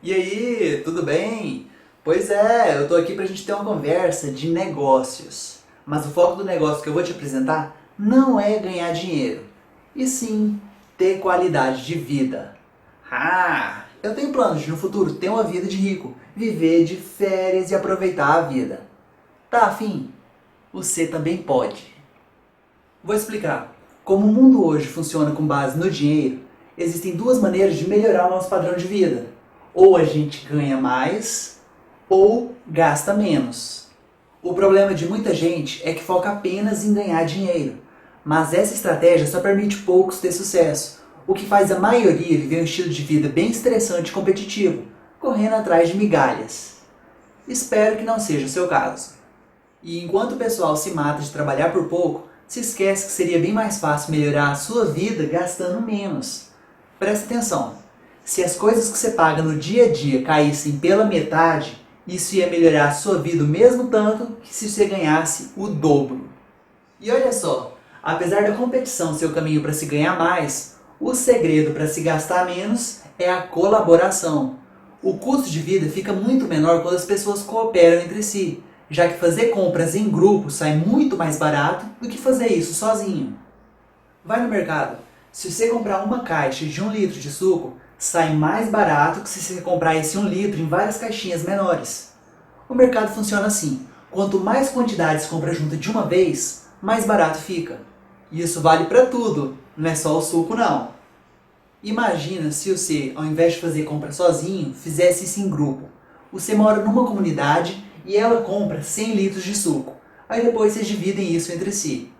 E aí, tudo bem? Pois é, eu tô aqui pra gente ter uma conversa de negócios. Mas o foco do negócio que eu vou te apresentar não é ganhar dinheiro, e sim ter qualidade de vida. Ah, eu tenho planos de no futuro ter uma vida de rico, viver de férias e aproveitar a vida. Tá afim? Você também pode. Vou explicar. Como o mundo hoje funciona com base no dinheiro, existem duas maneiras de melhorar o nosso padrão de vida. Ou a gente ganha mais, ou gasta menos. O problema de muita gente é que foca apenas em ganhar dinheiro. Mas essa estratégia só permite poucos ter sucesso, o que faz a maioria viver um estilo de vida bem estressante e competitivo, correndo atrás de migalhas. Espero que não seja o seu caso. E enquanto o pessoal se mata de trabalhar por pouco, se esquece que seria bem mais fácil melhorar a sua vida gastando menos. Presta atenção. Se as coisas que você paga no dia a dia caíssem pela metade, isso ia melhorar a sua vida o mesmo tanto que se você ganhasse o dobro. E olha só, apesar da competição ser o caminho para se ganhar mais, o segredo para se gastar menos é a colaboração. O custo de vida fica muito menor quando as pessoas cooperam entre si, já que fazer compras em grupo sai muito mais barato do que fazer isso sozinho. Vai no mercado. Se você comprar uma caixa de 1 litro de suco, sai mais barato que se você comprar esse 1 litro em várias caixinhas menores. O mercado funciona assim. Quanto mais quantidade se compra junto de uma vez, mais barato fica. E isso vale para tudo, não é só o suco não. Imagina se você, ao invés de fazer compra sozinho, fizesse isso em grupo. Você mora numa comunidade e ela compra 100 litros de suco. Aí depois vocês dividem isso entre si.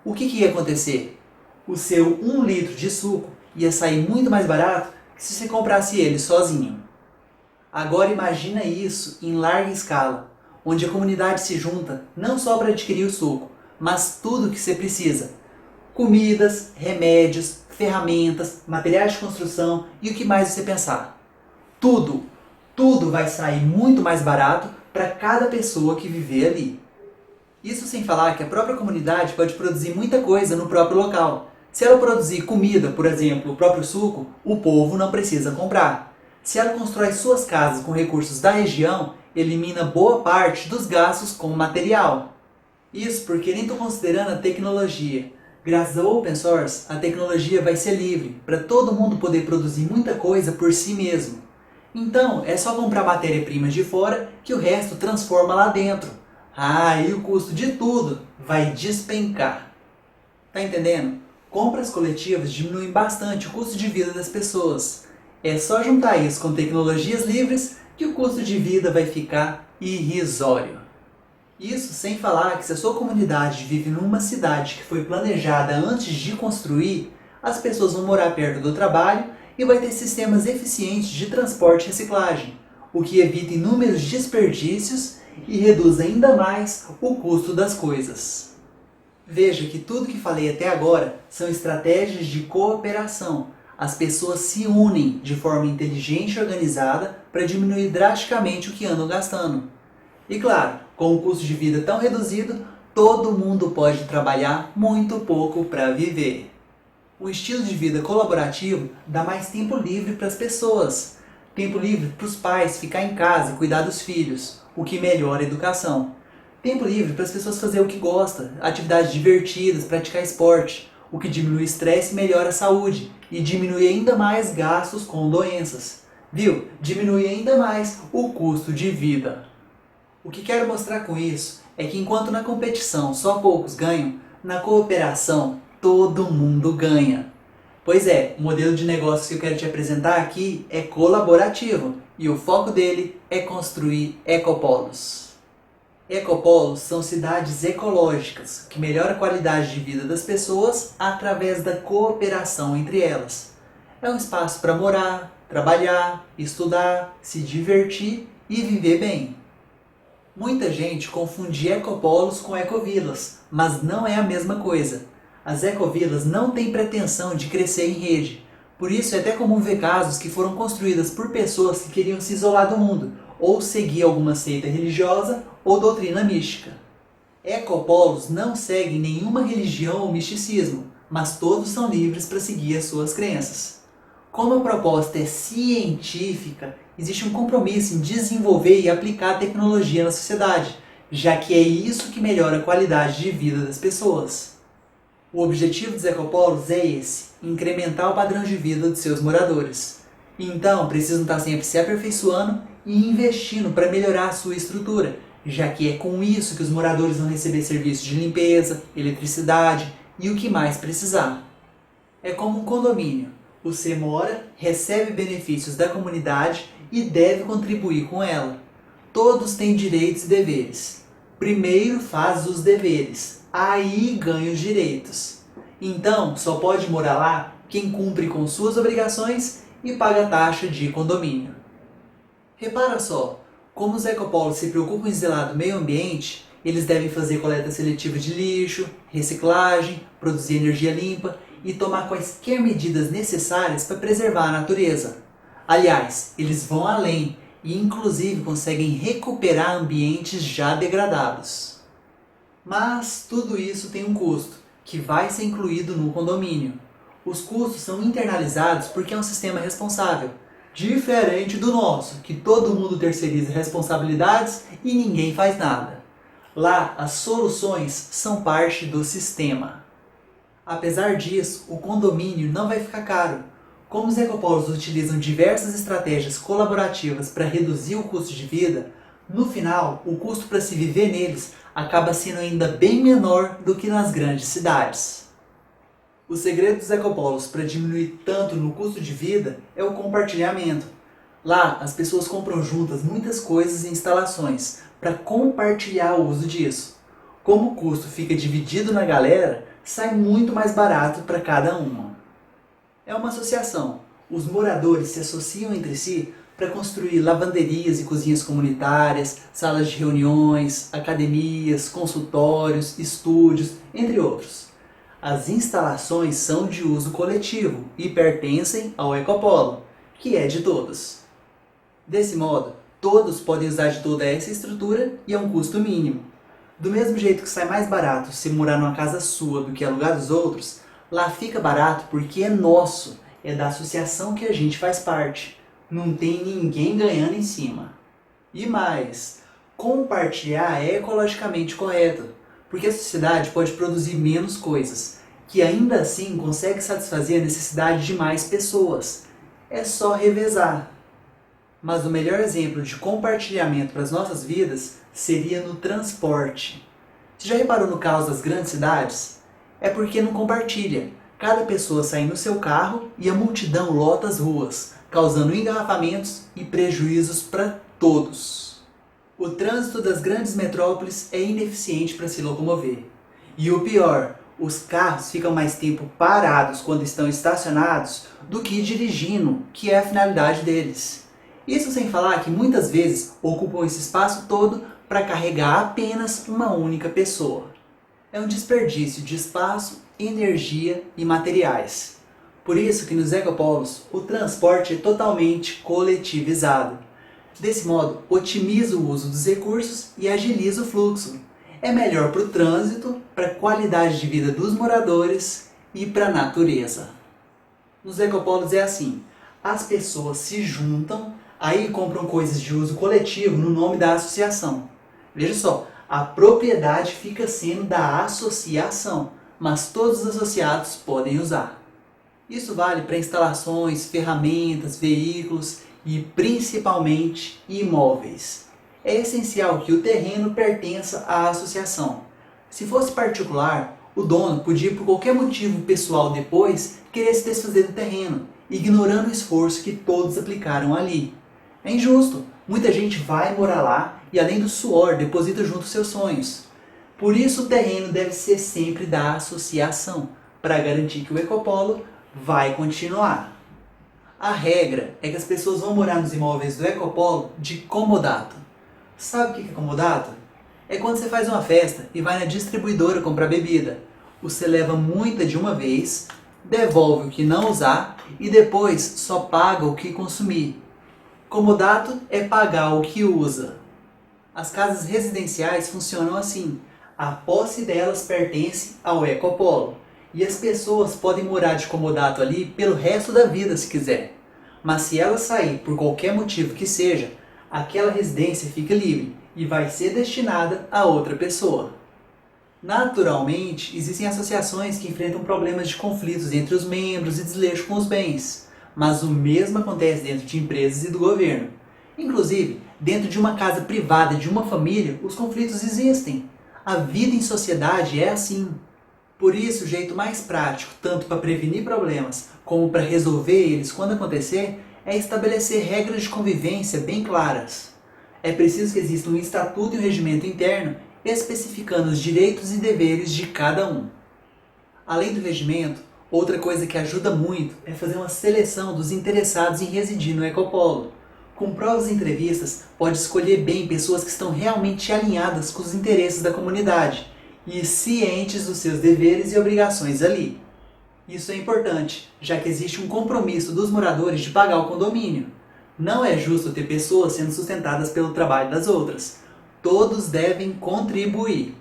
O que ia acontecer? O seu 1 litro de suco ia sair muito mais barato que se você comprasse ele sozinho. Agora imagina isso em larga escala, onde a comunidade se junta não só para adquirir o suco, mas tudo o que você precisa. Comidas, remédios, ferramentas, materiais de construção e o que mais você pensar. Tudo, tudo vai sair muito mais barato para cada pessoa que viver ali. Isso sem falar que a própria comunidade pode produzir muita coisa no próprio local. Se ela produzir comida, por exemplo, o próprio suco, o povo não precisa comprar. Se ela constrói suas casas com recursos da região, elimina boa parte dos gastos com material. Isso porque nem estou considerando a tecnologia. Graças ao open source, a tecnologia vai ser livre, para todo mundo poder produzir muita coisa por si mesmo. Então, é só comprar matéria-prima de fora que o resto transforma lá dentro. Ah, e o custo de tudo vai despencar. Tá entendendo? Compras coletivas diminuem bastante o custo de vida das pessoas. É só juntar isso com tecnologias livres que o custo de vida vai ficar irrisório. Isso sem falar que se a sua comunidade vive numa cidade que foi planejada antes de construir, as pessoas vão morar perto do trabalho e vai ter sistemas eficientes de transporte e reciclagem, o que evita inúmeros desperdícios e reduz ainda mais o custo das coisas. Veja que tudo que falei até agora são estratégias de cooperação. As pessoas se unem de forma inteligente e organizada para diminuir drasticamente o que andam gastando. E claro, com o custo de vida tão reduzido, todo mundo pode trabalhar muito pouco para viver. O estilo de vida colaborativo dá mais tempo livre para as pessoas. Tempo livre para os pais ficar em casa e cuidar dos filhos, o que melhora a educação. Tempo livre para as pessoas fazer o que gostam, atividades divertidas, praticar esporte, o que diminui o estresse e melhora a saúde, e diminui ainda mais gastos com doenças. Viu? Diminui ainda mais o custo de vida. O que quero mostrar com isso é que enquanto na competição só poucos ganham, na cooperação todo mundo ganha. Pois é, o modelo de negócio que eu quero te apresentar aqui é colaborativo e o foco dele é construir ecopolos. Ecopolos são cidades ecológicas que melhoram a qualidade de vida das pessoas através da cooperação entre elas. É um espaço para morar, trabalhar, estudar, se divertir e viver bem. Muita gente confunde ecopolos com ecovilas, mas não é a mesma coisa. As ecovilas não têm pretensão de crescer em rede. Por isso é até comum ver casos que foram construídas por pessoas que queriam se isolar do mundo, ou seguir alguma seita religiosa ou doutrina mística. Ecopolos não seguem nenhuma religião ou misticismo, mas todos são livres para seguir as suas crenças. Como a proposta é científica, existe um compromisso em desenvolver e aplicar a tecnologia na sociedade, já que é isso que melhora a qualidade de vida das pessoas. O objetivo dos ecopolos é esse, incrementar o padrão de vida dos seus moradores. Então, precisam estar sempre se aperfeiçoando e investindo para melhorar a sua estrutura, já que é com isso que os moradores vão receber serviços de limpeza, eletricidade e o que mais precisar. É como um condomínio. Você mora, recebe benefícios da comunidade e deve contribuir com ela. Todos têm direitos e deveres. Primeiro faz os deveres, aí ganha os direitos. Então, só pode morar lá quem cumpre com suas obrigações e paga a taxa de condomínio. Repara só, como os ecopolos se preocupam em zelar do meio ambiente, eles devem fazer coleta seletiva de lixo, reciclagem, produzir energia limpa e tomar quaisquer medidas necessárias para preservar a natureza. Aliás, eles vão além e inclusive conseguem recuperar ambientes já degradados. Mas tudo isso tem um custo, que vai ser incluído no condomínio. Os custos são internalizados porque é um sistema responsável, diferente do nosso, que todo mundo terceiriza responsabilidades e ninguém faz nada. Lá, as soluções são parte do sistema. Apesar disso, o condomínio não vai ficar caro. Como os ecopolos utilizam diversas estratégias colaborativas para reduzir o custo de vida, no final, o custo para se viver neles acaba sendo ainda bem menor do que nas grandes cidades. O segredo dos ecopolos para diminuir tanto no custo de vida é o compartilhamento. Lá, as pessoas compram juntas muitas coisas e instalações para compartilhar o uso disso. Como o custo fica dividido na galera, sai muito mais barato para cada uma. É uma associação. Os moradores se associam entre si para construir lavanderias e cozinhas comunitárias, salas de reuniões, academias, consultórios, estúdios, entre outros. As instalações são de uso coletivo e pertencem ao ecopolo, que é de todos. Desse modo, todos podem usar de toda essa estrutura e a um custo mínimo. Do mesmo jeito que sai mais barato se morar numa casa sua do que alugar dos outros, lá fica barato porque é nosso, é da associação que a gente faz parte. Não tem ninguém ganhando em cima. E mais, compartilhar é ecologicamente correto, porque a sociedade pode produzir menos coisas, que ainda assim consegue satisfazer a necessidade de mais pessoas. É só revezar. Mas o melhor exemplo de compartilhamento para as nossas vidas seria no transporte. Você já reparou no caos das grandes cidades? É porque não compartilha. Cada pessoa sai no seu carro e a multidão lota as ruas, causando engarrafamentos e prejuízos para todos. O trânsito das grandes metrópoles é ineficiente para se locomover. E o pior, os carros ficam mais tempo parados quando estão estacionados do que dirigindo, que é a finalidade deles. Isso sem falar que muitas vezes ocupam esse espaço todo para carregar apenas uma única pessoa. É um desperdício de espaço, energia e materiais. Por isso que nos ecopolos o transporte é totalmente coletivizado. Desse modo, otimiza o uso dos recursos e agiliza o fluxo. É melhor para o trânsito, para a qualidade de vida dos moradores e para a natureza. Nos ecopolos é assim, as pessoas se juntam, aí compram coisas de uso coletivo no nome da associação. Veja só, a propriedade fica sendo da associação, mas todos os associados podem usar. Isso vale para instalações, ferramentas, veículos e principalmente imóveis. É essencial que o terreno pertença à associação. Se fosse particular, o dono podia por qualquer motivo pessoal depois querer se desfazer do terreno, ignorando o esforço que todos aplicaram ali. É injusto, muita gente vai morar lá e além do suor deposita junto seus sonhos. Por isso o terreno deve ser sempre da associação, para garantir que o ecopolo vai continuar. A regra é que as pessoas vão morar nos imóveis do ecopolo de comodato. Sabe o que é comodato? É quando você faz uma festa e vai na distribuidora comprar bebida. Você leva muita de uma vez, devolve o que não usar e depois só paga o que consumir. Comodato é pagar o que usa. As casas residenciais funcionam assim. A posse delas pertence ao ecopolo. E as pessoas podem morar de comodato ali pelo resto da vida se quiser. Mas se ela sair por qualquer motivo que seja, aquela residência fica livre e vai ser destinada a outra pessoa. Naturalmente, existem associações que enfrentam problemas de conflitos entre os membros e desleixo com os bens, mas o mesmo acontece dentro de empresas e do governo. Inclusive, dentro de uma casa privada de uma família, os conflitos existem. A vida em sociedade é assim. Por isso, o jeito mais prático, tanto para prevenir problemas como para resolver eles quando acontecer, é estabelecer regras de convivência bem claras. É preciso que exista um estatuto e um regimento interno especificando os direitos e deveres de cada um. Além do regimento, outra coisa que ajuda muito é fazer uma seleção dos interessados em residir no Ecopolo. Com provas e entrevistas, pode escolher bem pessoas que estão realmente alinhadas com os interesses da comunidade e cientes dos seus deveres e obrigações ali. Isso é importante, já que existe um compromisso dos moradores de pagar o condomínio. Não é justo ter pessoas sendo sustentadas pelo trabalho das outras. Todos devem contribuir.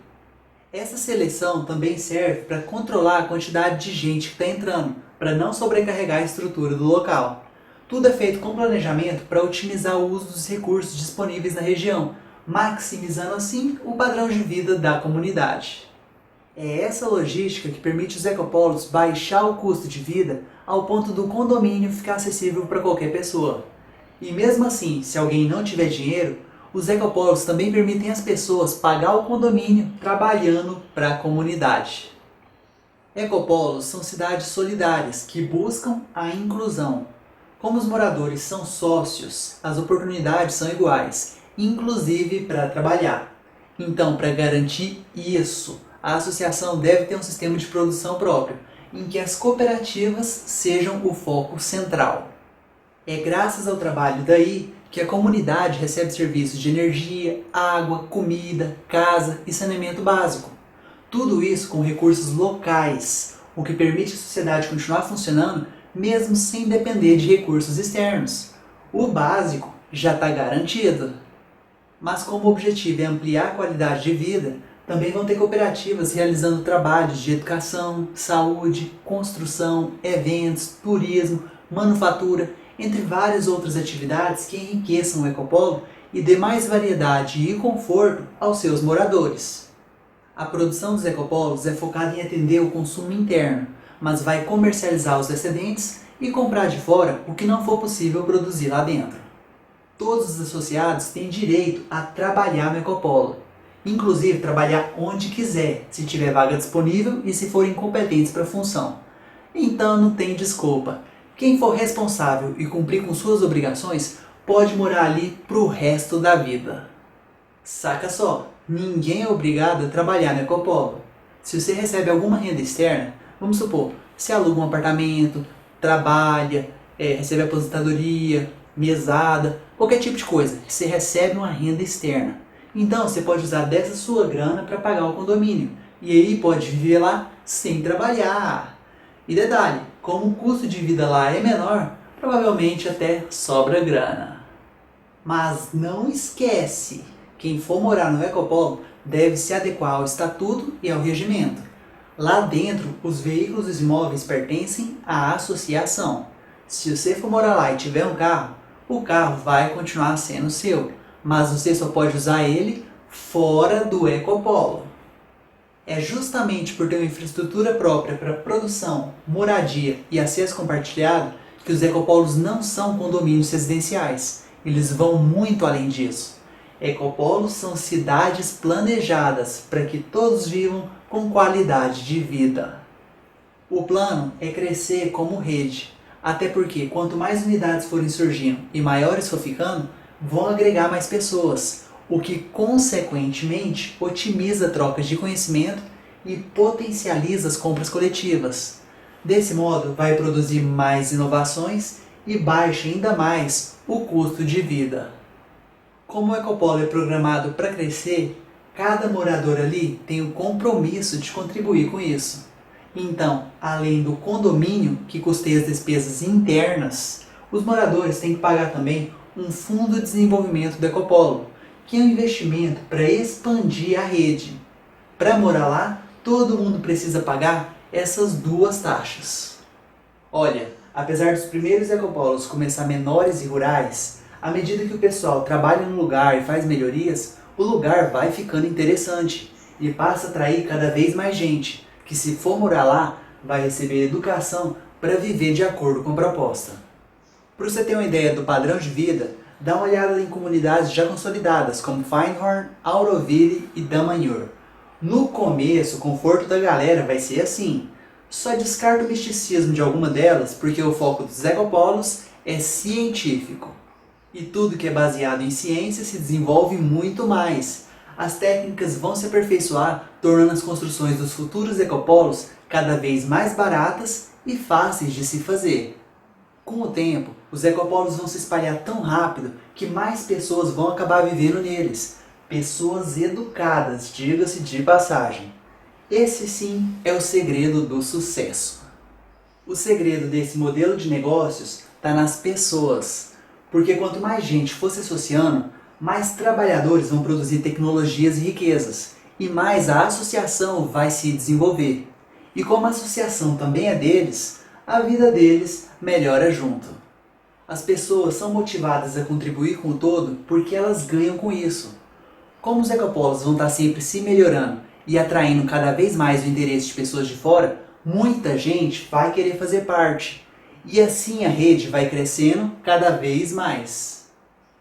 Essa seleção também serve para controlar a quantidade de gente que está entrando, para não sobrecarregar a estrutura do local. Tudo é feito com planejamento para otimizar o uso dos recursos disponíveis na região, maximizando assim o padrão de vida da comunidade. É essa logística que permite os ecopolos baixar o custo de vida ao ponto do condomínio ficar acessível para qualquer pessoa. E mesmo assim, se alguém não tiver dinheiro, os ecopolos também permitem às pessoas pagar o condomínio trabalhando para a comunidade. Ecopolos são cidades solidárias que buscam a inclusão. Como os moradores são sócios, as oportunidades são iguais, inclusive para trabalhar. Então, para garantir isso, a associação deve ter um sistema de produção próprio, em que as cooperativas sejam o foco central. É graças ao trabalho daí que a comunidade recebe serviços de energia, água, comida, casa e saneamento básico. Tudo isso com recursos locais, o que permite a sociedade continuar funcionando mesmo sem depender de recursos externos. O básico já está garantido. Mas como o objetivo é ampliar a qualidade de vida, também vão ter cooperativas realizando trabalhos de educação, saúde, construção, eventos, turismo, manufatura, entre várias outras atividades que enriqueçam o ecopolo e dê mais variedade e conforto aos seus moradores. A produção dos ecopolos é focada em atender o consumo interno, mas vai comercializar os excedentes e comprar de fora o que não for possível produzir lá dentro. Todos os associados têm direito a trabalhar no ecopolo, inclusive trabalhar onde quiser, se tiver vaga disponível e se forem competentes para a função. Então não tem desculpa. Quem for responsável e cumprir com suas obrigações pode morar ali pro resto da vida. Saca só, ninguém é obrigado a trabalhar no ecopolo. Se você recebe alguma renda externa, vamos supor, você aluga um apartamento, trabalha, recebe aposentadoria, mesada, qualquer tipo de coisa, você recebe uma renda externa. Então você pode usar dessa sua grana para pagar o condomínio e aí pode viver lá sem trabalhar. E detalhe, como o custo de vida lá é menor, provavelmente até sobra grana. Mas não esquece, quem for morar no ecopolo deve se adequar ao estatuto e ao regimento. Lá dentro, os veículos e os imóveis pertencem à associação. Se você for morar lá e tiver um carro, o carro vai continuar sendo seu, mas você só pode usar ele fora do ecopolo. É justamente por ter uma infraestrutura própria para produção, moradia e acesso compartilhado que os ecopolos não são condomínios residenciais. Eles vão muito além disso. Ecopolos são cidades planejadas para que todos vivam com qualidade de vida. O plano é crescer como rede, até porque quanto mais unidades forem surgindo e maiores for ficando, vão agregar mais pessoas, o que consequentemente otimiza trocas de conhecimento e potencializa as compras coletivas. Desse modo, vai produzir mais inovações e baixa ainda mais o custo de vida. Como o ecopolo é programado para crescer, cada morador ali tem o compromisso de contribuir com isso. Então, além do condomínio, que custeia as despesas internas, os moradores têm que pagar também um fundo de desenvolvimento do ecopolo, que é um investimento para expandir a rede. Para morar lá, todo mundo precisa pagar essas duas taxas. Olha, apesar dos primeiros ecopolos começar menores e rurais, à medida que o pessoal trabalha no lugar e faz melhorias, o lugar vai ficando interessante e passa a atrair cada vez mais gente, que se for morar lá, vai receber educação para viver de acordo com a proposta. Para você ter uma ideia do padrão de vida, dá uma olhada em comunidades já consolidadas como Findhorn, Auroville e Damanhur. No começo, o conforto da galera vai ser assim. Só descarta o misticismo de alguma delas porque o foco dos ecopolos é científico. E tudo que é baseado em ciência se desenvolve muito mais. As técnicas vão se aperfeiçoar, tornando as construções dos futuros ecopolos cada vez mais baratas e fáceis de se fazer. Com o tempo, os ecopolos vão se espalhar tão rápido que mais pessoas vão acabar vivendo neles. Pessoas educadas, diga-se de passagem. Esse sim é o segredo do sucesso. O segredo desse modelo de negócios está nas pessoas. Porque quanto mais gente for se associando, mais trabalhadores vão produzir tecnologias e riquezas. E mais a associação vai se desenvolver. E como a associação também é deles, a vida deles melhora junto. As pessoas são motivadas a contribuir com o todo porque elas ganham com isso. Como os ecopolos vão estar sempre se melhorando e atraindo cada vez mais o interesse de pessoas de fora, muita gente vai querer fazer parte. E assim a rede vai crescendo cada vez mais.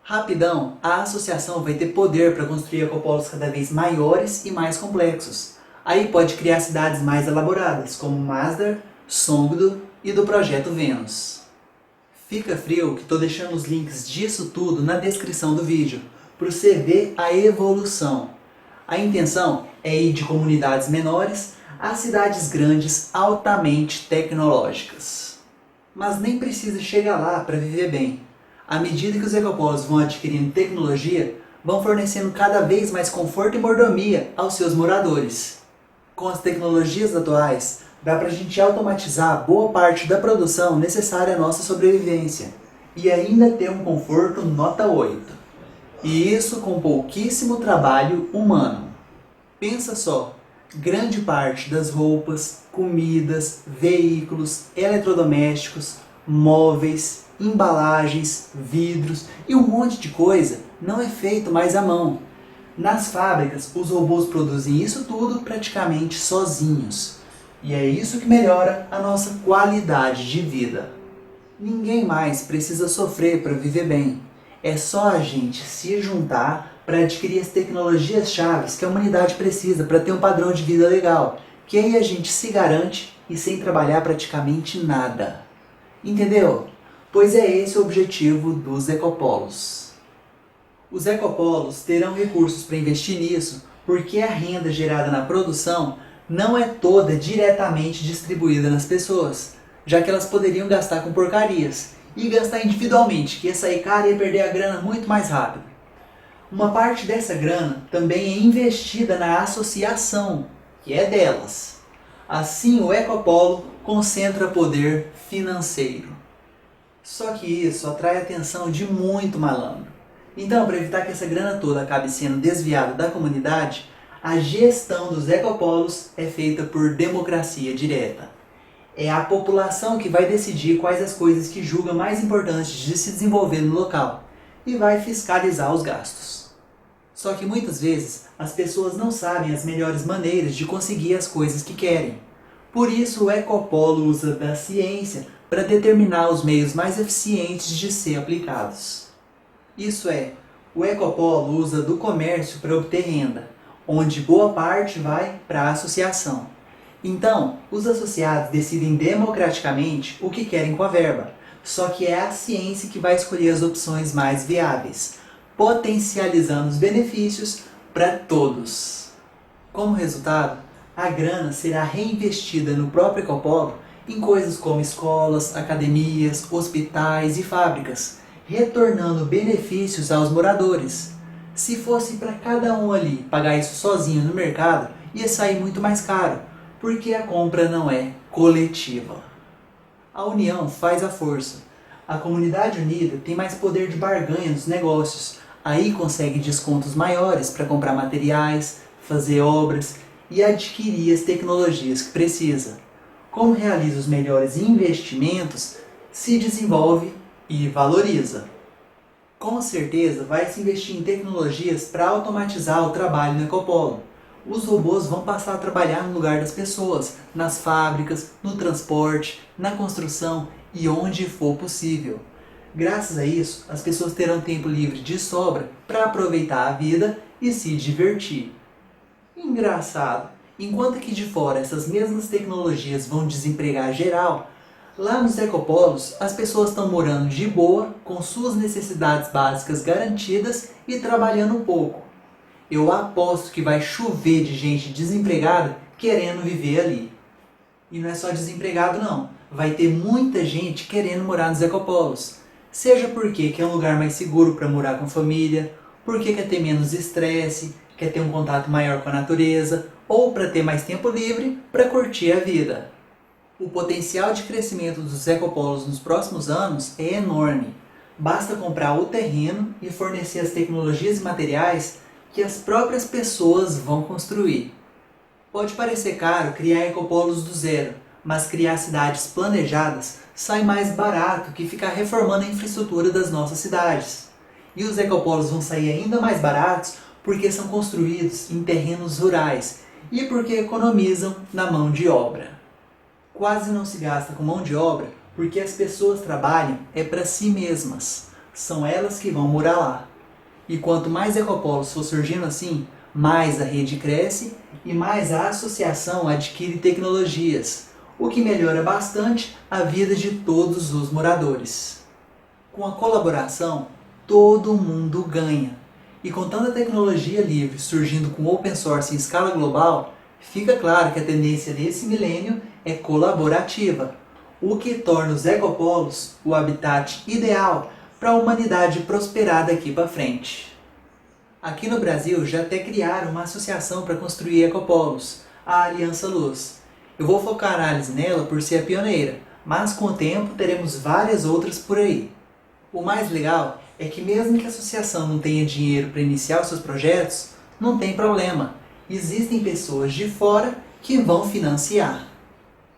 Rapidão, a associação vai ter poder para construir ecopolos cada vez maiores e mais complexos. Aí pode criar cidades mais elaboradas, como Masdar, Songdo e do Projeto Vênus. Fica frio que estou deixando os links disso tudo na descrição do vídeo, para você ver a evolução. A intenção é ir de comunidades menores a cidades grandes altamente tecnológicas. Mas nem precisa chegar lá para viver bem. À medida que os ecopolos vão adquirindo tecnologia, vão fornecendo cada vez mais conforto e mordomia aos seus moradores. Com as tecnologias atuais, dá para a gente automatizar boa parte da produção necessária à nossa sobrevivência e ainda ter um conforto nota 8. E isso com pouquíssimo trabalho humano. Pensa só, grande parte das roupas, comidas, veículos, eletrodomésticos, móveis, embalagens, vidros e um monte de coisa não é feito mais à mão. Nas fábricas, os robôs produzem isso tudo praticamente sozinhos. E é isso que melhora a nossa qualidade de vida. Ninguém mais precisa sofrer para viver bem. É só a gente se juntar para adquirir as tecnologias chaves que a humanidade precisa para ter um padrão de vida legal, que aí a gente se garante e sem trabalhar praticamente nada. Entendeu? Pois é esse o objetivo dos ecopolos. Os ecopolos terão recursos para investir nisso porque a renda gerada na produção não é toda diretamente distribuída nas pessoas, já que elas poderiam gastar com porcarias e gastar individualmente, que ia sair caro e ia perder a grana muito mais rápido. Uma parte dessa grana também é investida na associação, que é delas. Assim, o ecopolo concentra poder financeiro. Só que isso atrai a atenção de muito malandro. Então, para evitar que essa grana toda acabe sendo desviada da comunidade, a gestão dos ecopolos é feita por democracia direta. É a população que vai decidir quais as coisas que julga mais importantes de se desenvolver no local e vai fiscalizar os gastos. Só que muitas vezes as pessoas não sabem as melhores maneiras de conseguir as coisas que querem. Por isso o ecopolo usa da ciência para determinar os meios mais eficientes de ser aplicados. Isso é, o ecopolo usa do comércio para obter renda, onde boa parte vai para a associação. Então, os associados decidem democraticamente o que querem com a verba, só que é a ciência que vai escolher as opções mais viáveis, potencializando os benefícios para todos. Como resultado, a grana será reinvestida no próprio ecopolo em coisas como escolas, academias, hospitais e fábricas, retornando benefícios aos moradores. Se fosse para cada um ali pagar isso sozinho no mercado, ia sair muito mais caro, porque a compra não é coletiva. A união faz a força. A comunidade unida tem mais poder de barganha nos negócios, aí consegue descontos maiores para comprar materiais, fazer obras e adquirir as tecnologias que precisa. como realiza os melhores investimentos, se desenvolve e valoriza. Com certeza vai se investir em tecnologias para automatizar o trabalho no Ecopolo. Os robôs vão passar a trabalhar no lugar das pessoas, nas fábricas, no transporte, na construção e onde for possível. Graças a isso, as pessoas terão tempo livre de sobra para aproveitar a vida e se divertir. Engraçado, enquanto aqui de fora essas mesmas tecnologias vão desempregar geral, lá nos ecopolos as pessoas estão morando de boa, com suas necessidades básicas garantidas e trabalhando um pouco. Eu aposto que vai chover de gente desempregada querendo viver ali. E não é só desempregado não, vai ter muita gente querendo morar nos ecopolos. Seja porque quer um lugar mais seguro para morar com família, porque quer ter menos estresse, quer ter um contato maior com a natureza, ou para ter mais tempo livre para curtir a vida. O potencial de crescimento dos ecopolos nos próximos anos é enorme. Basta comprar o terreno e fornecer as tecnologias e materiais que as próprias pessoas vão construir. Pode parecer caro criar ecopolos do zero, mas criar cidades planejadas sai mais barato que ficar reformando a infraestrutura das nossas cidades. E os ecopolos vão sair ainda mais baratos porque são construídos em terrenos rurais e porque economizam na mão de obra. Quase não se gasta com mão de obra porque as pessoas trabalham para si mesmas. São elas que vão morar lá. E quanto mais ecopolos for surgindo assim, mais a rede cresce e mais a associação adquire tecnologias, o que melhora bastante a vida de todos os moradores. Com a colaboração, todo mundo ganha. E com tanta tecnologia livre surgindo com open source em escala global, fica claro que a tendência desse milênio é colaborativa, o que torna os ecopolos o habitat ideal para a humanidade prosperar daqui para frente. Aqui no Brasil já até criaram uma associação para construir ecopolos, a Aliança Luz. Eu vou focar a análise nela por ser a pioneira, mas com o tempo teremos várias outras por aí. O mais legal é que mesmo que a associação não tenha dinheiro para iniciar os seus projetos, não tem problema. Existem pessoas de fora que vão financiar.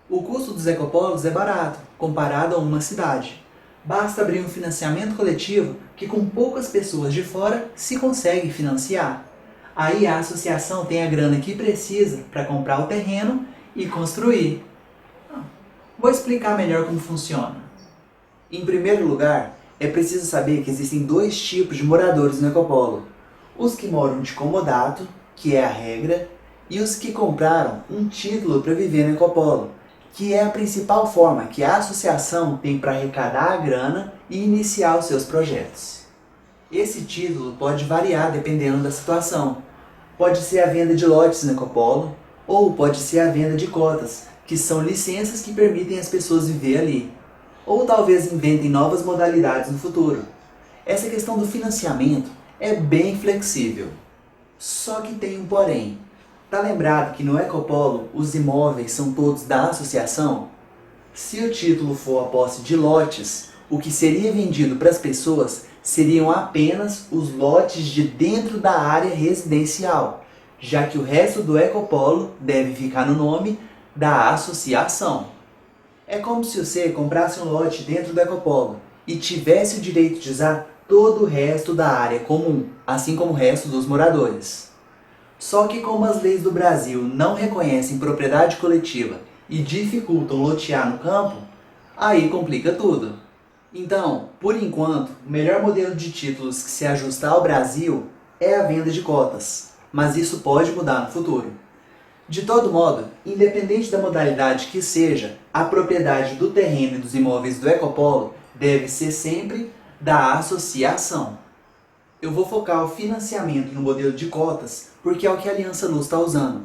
O custo dos ecopolos é barato, comparado a uma cidade. Basta abrir um financiamento coletivo que com poucas pessoas de fora se consegue financiar. Aí a associação tem a grana que precisa para comprar o terreno e construir. Vou explicar melhor como funciona. Em primeiro lugar, é preciso saber que existem dois tipos de moradores no ecopolo. Os que moram de comodato, que é a regra, e os que compraram um título para viver no ecopolo, que é a principal forma que a associação tem para arrecadar a grana e iniciar os seus projetos. Esse título pode variar dependendo da situação. Pode ser a venda de lotes no ecopolo, ou pode ser a venda de cotas, que são licenças que permitem as pessoas viver ali. Ou talvez inventem novas modalidades no futuro. Essa questão do financiamento é bem flexível. Só que tem um porém. Tá lembrado que no ecopolo os imóveis são todos da associação? Se o título for a posse de lotes, o que seria vendido para as pessoas seriam apenas os lotes de dentro da área residencial, já que o resto do ecopolo deve ficar no nome da associação. É como se você comprasse um lote dentro do ecopolo e tivesse o direito de usar todo o resto da área comum, assim como o resto dos moradores. Só que como as leis do Brasil não reconhecem propriedade coletiva e dificultam lotear no campo, aí complica tudo. Então, por enquanto, o melhor modelo de títulos que se ajusta ao Brasil é a venda de cotas, mas isso pode mudar no futuro. De todo modo, independente da modalidade que seja, a propriedade do terreno e dos imóveis do ecopolo deve ser sempre da associação. Eu vou focar o financiamento no modelo de cotas porque é o que a Aliança Luz está usando.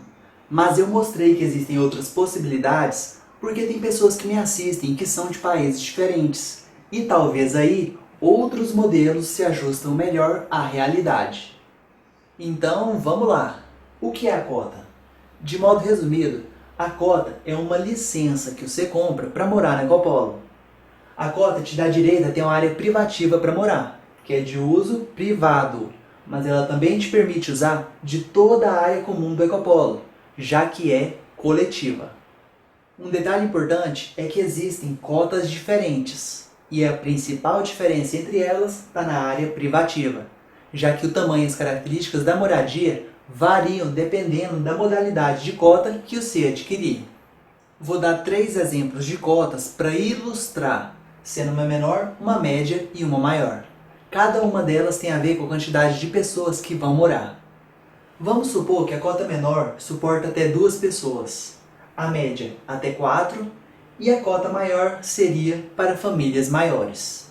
Mas eu mostrei que existem outras possibilidades porque tem pessoas que me assistem que são de países diferentes. E talvez aí outros modelos se ajustam melhor à realidade. Então vamos lá. O que é a cota? De modo resumido, a cota é uma licença que você compra para morar no ecopolo. A cota te dá direito a ter uma área privativa para morar, que é de uso privado, mas ela também te permite usar de toda a área comum do ecopolo, já que é coletiva. Um detalhe importante é que existem cotas diferentes, e a principal diferença entre elas está na área privativa, já que o tamanho e as características da moradia variam dependendo da modalidade de cota que você adquirir. Vou dar 3 exemplos de cotas para ilustrar, sendo uma menor, uma média e uma maior. Cada uma delas tem a ver com a quantidade de pessoas que vão morar. Vamos supor que a cota menor suporta até 2 pessoas, a média até 4 e a cota maior seria para famílias maiores.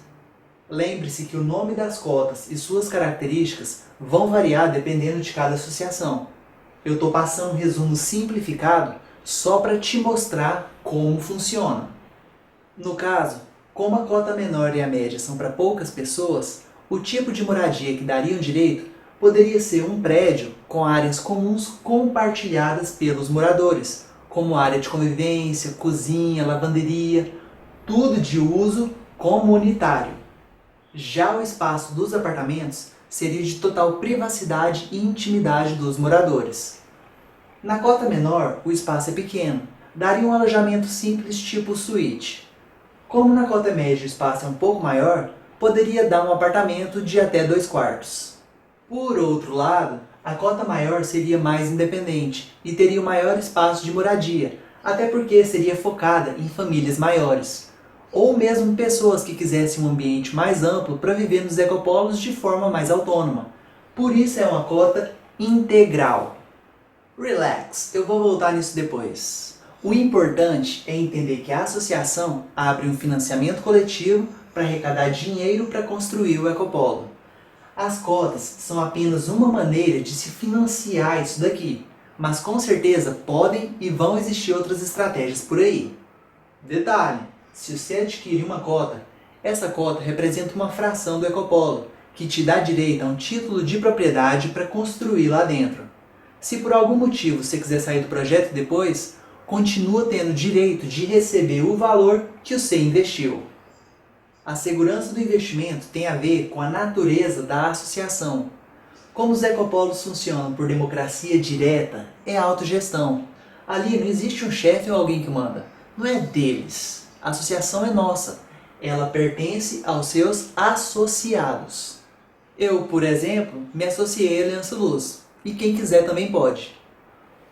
Lembre-se que o nome das cotas e suas características vão variar dependendo de cada associação. Eu estou passando um resumo simplificado só para te mostrar como funciona. No caso, como a cota menor e a média são para poucas pessoas, o tipo de moradia que dariam direito poderia ser um prédio com áreas comuns compartilhadas pelos moradores, como área de convivência, cozinha, lavanderia, tudo de uso comunitário. Já o espaço dos apartamentos seria de total privacidade e intimidade dos moradores. Na cota menor, o espaço é pequeno, daria um alojamento simples tipo suíte. Como na cota média o espaço é um pouco maior, poderia dar um apartamento de até 2 quartos. Por outro lado, a cota maior seria mais independente e teria um maior espaço de moradia, até porque seria focada em famílias maiores, ou mesmo pessoas que quisessem um ambiente mais amplo para viver nos ecopolos de forma mais autônoma. Por isso é uma cota integral. Relax, eu vou voltar nisso depois. O importante é entender que a associação abre um financiamento coletivo para arrecadar dinheiro para construir o ecopolo. As cotas são apenas uma maneira de se financiar isso daqui, mas com certeza podem e vão existir outras estratégias por aí. Detalhe, se você adquirir uma cota, essa cota representa uma fração do ecopolo, que te dá direito a um título de propriedade para construir lá dentro. Se por algum motivo você quiser sair do projeto depois, continua tendo direito de receber o valor que você investiu. A segurança do investimento tem a ver com a natureza da associação. Como os ecopolos funcionam por democracia direta, é autogestão. Ali não existe um chefe ou alguém que manda. Não é deles. A associação é nossa. Ela pertence aos seus associados. Eu, por exemplo, me associei à Aliança Luz. E quem quiser também pode.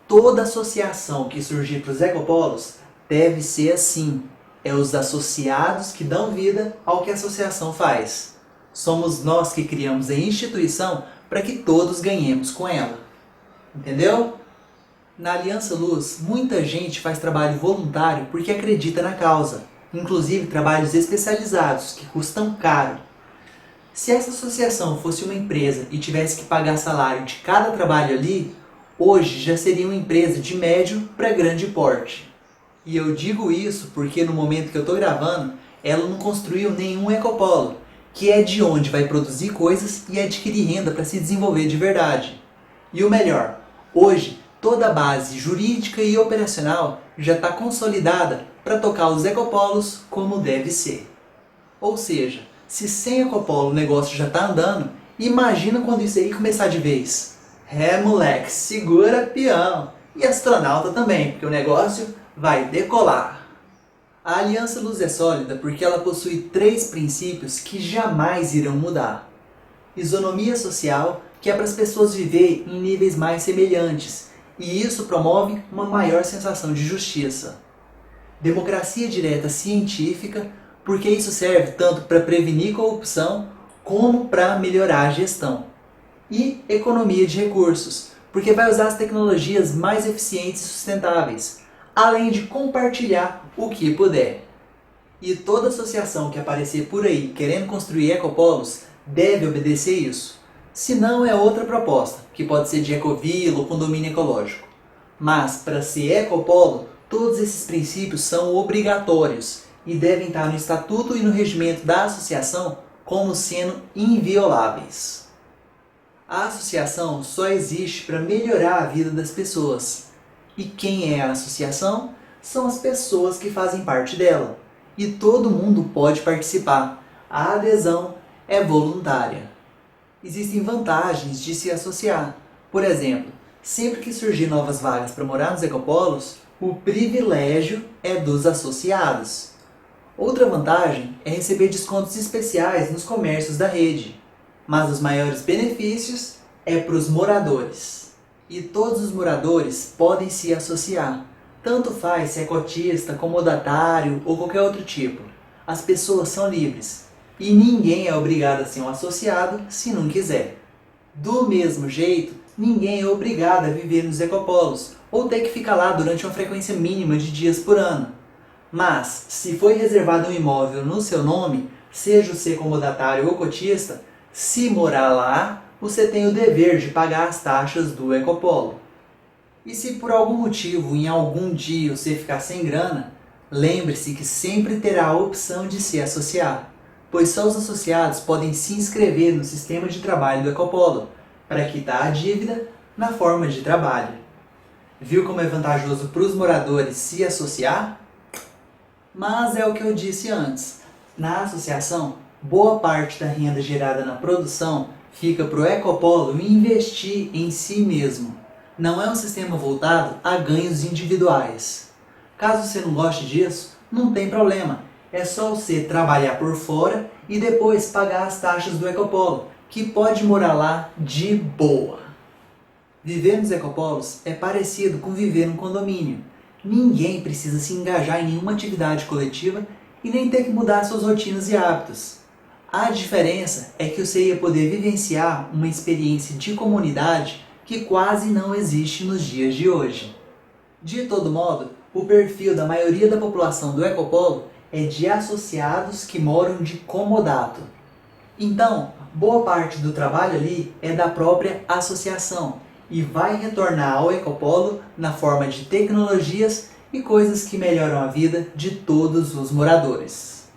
Toda associação que surgir para os ecopolos deve ser assim. É os associados que dão vida ao que a associação faz. Somos nós que criamos a instituição para que todos ganhemos com ela. Entendeu? Na Aliança Luz, muita gente faz trabalho voluntário porque acredita na causa. Inclusive trabalhos especializados que custam caro. Se essa associação fosse uma empresa e tivesse que pagar salário de cada trabalho ali, hoje já seria uma empresa de médio para grande porte. E eu digo isso porque no momento que eu estou gravando, ela não construiu nenhum ecopolo, que é de onde vai produzir coisas e adquirir renda para se desenvolver de verdade. E o melhor, hoje toda a base jurídica e operacional já está consolidada para tocar os ecopolos como deve ser. Ou seja, se sem ecopolo o negócio já está andando, imagina quando isso aí começar de vez. É moleque, segura peão! E astronauta também, porque o negócio vai decolar. A Aliança Luz é sólida porque ela possui 3 princípios que jamais irão mudar. Isonomia social, que é para as pessoas viverem em níveis mais semelhantes, e isso promove uma maior sensação de justiça. Democracia direta científica, porque isso serve tanto para prevenir corrupção como para melhorar a gestão. E economia de recursos, porque vai usar as tecnologias mais eficientes e sustentáveis, além de compartilhar o que puder. E toda associação que aparecer por aí querendo construir ecopolos deve obedecer isso. Se não, é outra proposta, que pode ser de ecovila ou condomínio ecológico. Mas, para ser ecopolo, todos esses princípios são obrigatórios e devem estar no estatuto e no regimento da associação como sendo invioláveis. A associação só existe para melhorar a vida das pessoas. E quem é a associação? São as pessoas que fazem parte dela. E todo mundo pode participar. A adesão é voluntária. Existem vantagens de se associar. Por exemplo, Sempre que surgir novas vagas para morar nos ecopolos, o privilégio é dos associados. Outra vantagem é receber descontos especiais nos comércios da rede, mas os maiores benefícios é para os moradores. E todos os moradores podem se associar, tanto faz se é cotista, comodatário ou qualquer outro tipo. As pessoas são livres e ninguém é obrigado a ser um associado se não quiser. Do mesmo jeito, ninguém é obrigado a viver nos ecopolos ou ter que ficar lá durante uma frequência mínima de dias por ano. Mas, se foi reservado um imóvel no seu nome, seja você comodatário ou cotista, se morar lá, você tem o dever de pagar as taxas do ecopolo. E se por algum motivo, em algum dia, você ficar sem grana, lembre-se que sempre terá a opção de se associar, pois só os associados podem se inscrever no sistema de trabalho do ecopolo, para quitar a dívida na forma de trabalho. Viu como é vantajoso para os moradores se associar? Mas é o que eu disse antes, na associação, boa parte da renda gerada na produção fica para o ecopolo investir em si mesmo. Não é um sistema voltado a ganhos individuais. Caso você não goste disso, não tem problema. É só você trabalhar por fora e depois pagar as taxas do ecopolo, que pode morar lá de boa. Viver nos ecopolos é parecido com viver num condomínio. Ninguém precisa se engajar em nenhuma atividade coletiva e nem ter que mudar suas rotinas e hábitos. A diferença é que você ia poder vivenciar uma experiência de comunidade que quase não existe nos dias de hoje. De todo modo, o perfil da maioria da população do ecopolo é de associados que moram de comodato. Então, boa parte do trabalho ali é da própria associação e vai retornar ao ecopolo na forma de tecnologias e coisas que melhoram a vida de todos os moradores.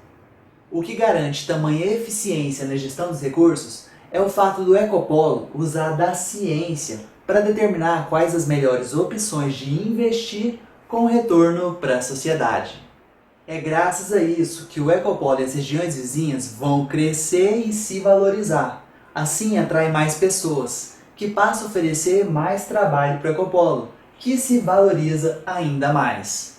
O que garante tamanha eficiência na gestão dos recursos é o fato do ecopolo usar da ciência para determinar quais as melhores opções de investir com retorno para a sociedade. É graças a isso que o ecopolo e as regiões vizinhas vão crescer e se valorizar. Assim atrai mais pessoas, que passa a oferecer mais trabalho para o ecopolo, que se valoriza ainda mais.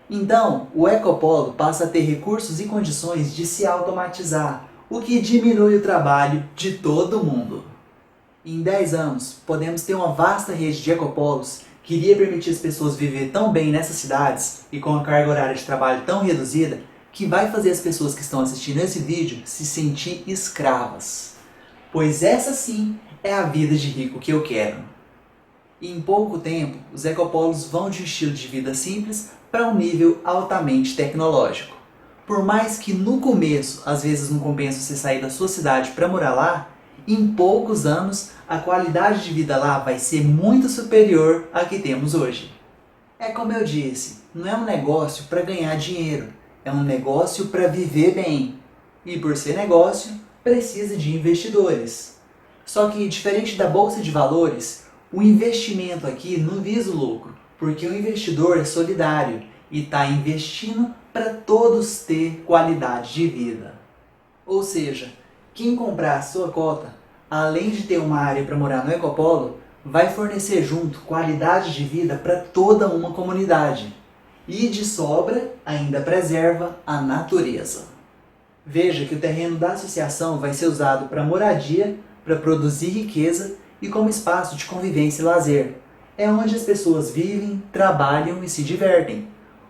Então, o ecopolo passa a ter recursos e condições de se automatizar, o que diminui o trabalho de todo mundo. Em 10 anos, podemos ter uma vasta rede de ecopolos que iria permitir as pessoas viver tão bem nessas cidades e com a carga horária de trabalho tão reduzida que vai fazer as pessoas que estão assistindo esse vídeo se sentir escravas. Pois essa sim é a vida de rico que eu quero. E em pouco tempo, os ecopolos vão de um estilo de vida simples para um nível altamente tecnológico. Por mais que no começo, às vezes não compensa você sair da sua cidade para morar lá, em poucos anos a qualidade de vida lá vai ser muito superior à que temos hoje. É como eu disse, não é um negócio para ganhar dinheiro, é um negócio para viver bem. E por ser negócio, precisa de investidores. Só que, diferente da bolsa de valores, o investimento aqui não visa o lucro, porque o investidor é solidário e está investindo para todos ter qualidade de vida. Ou seja, quem comprar a sua cota, além de ter uma área para morar no ecopolo, vai fornecer junto qualidade de vida para toda uma comunidade. E de sobra, ainda preserva a natureza. Veja que o terreno da associação vai ser usado para moradia, para produzir riqueza e como espaço de convivência e lazer. É onde as pessoas vivem, trabalham e se divertem.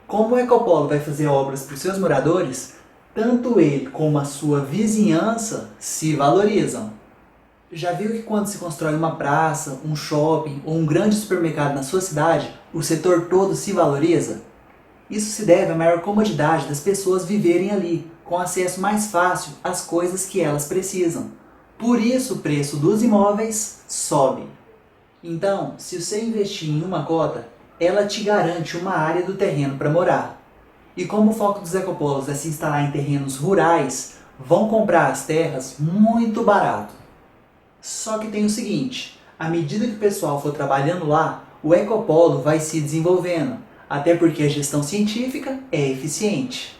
Como o ecopolo vai fazer obras para os seus moradores, tanto ele como a sua vizinhança se valorizam. Já viu que quando se constrói uma praça, um shopping ou um grande supermercado na sua cidade, o setor todo se valoriza? Isso se deve à maior comodidade das pessoas viverem ali, com acesso mais fácil às coisas que elas precisam. Por isso o preço dos imóveis sobe. Então, se você investir em uma cota, ela te garante uma área do terreno para morar. E como o foco dos ecopolos é se instalar em terrenos rurais, vão comprar as terras muito barato. Só que tem o seguinte, à medida que o pessoal for trabalhando lá, o ecopolo vai se desenvolvendo, até porque a gestão científica é eficiente.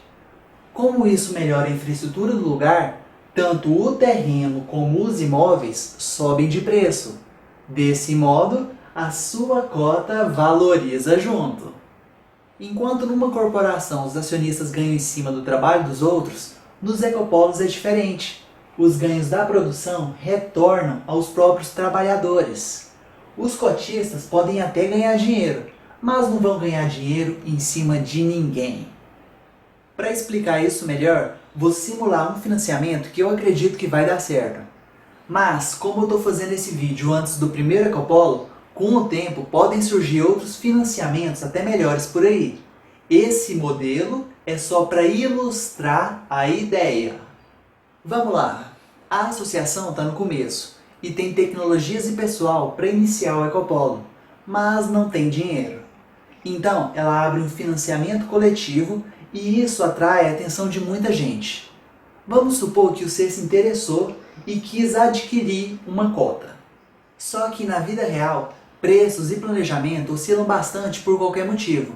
Como isso melhora a infraestrutura do lugar, tanto o terreno como os imóveis sobem de preço. Desse modo, a sua cota valoriza junto. Enquanto numa corporação os acionistas ganham em cima do trabalho dos outros, nos ecopolos é diferente. Os ganhos da produção retornam aos próprios trabalhadores. Os cotistas podem até ganhar dinheiro, mas não vão ganhar dinheiro em cima de ninguém. Para explicar isso melhor, vou simular um financiamento que eu acredito que vai dar certo. Mas, como eu estou fazendo esse vídeo antes do primeiro ecopolo, com o tempo podem surgir outros financiamentos até melhores por aí. Esse modelo é só para ilustrar a ideia. Vamos lá! A associação está no começo e tem tecnologias e pessoal para iniciar o ecopolo, mas não tem dinheiro. Então, ela abre um financiamento coletivo e isso atrai a atenção de muita gente. Vamos supor que você se interessou e quis adquirir uma cota. Só que na vida real, preços e planejamento oscilam bastante por qualquer motivo.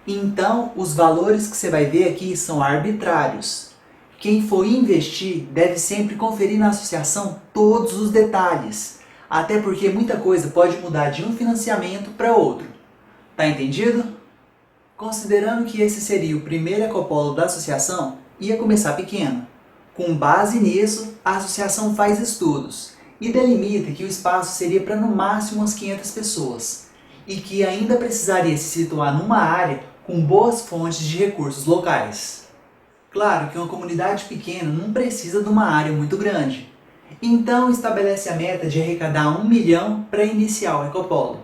Então, os valores que você vai ver aqui são arbitrários. Quem for investir deve sempre conferir na associação todos os detalhes, até porque muita coisa pode mudar de um financiamento para outro. Tá entendido? Considerando que esse seria o primeiro ecopolo da associação, ia começar pequeno. Com base nisso, a associação faz estudos e delimita que o espaço seria para no máximo umas 500 pessoas e que ainda precisaria se situar numa área com boas fontes de recursos locais. Claro que uma comunidade pequena não precisa de uma área muito grande, então estabelece a meta de arrecadar 1 milhão para iniciar o ecopolo.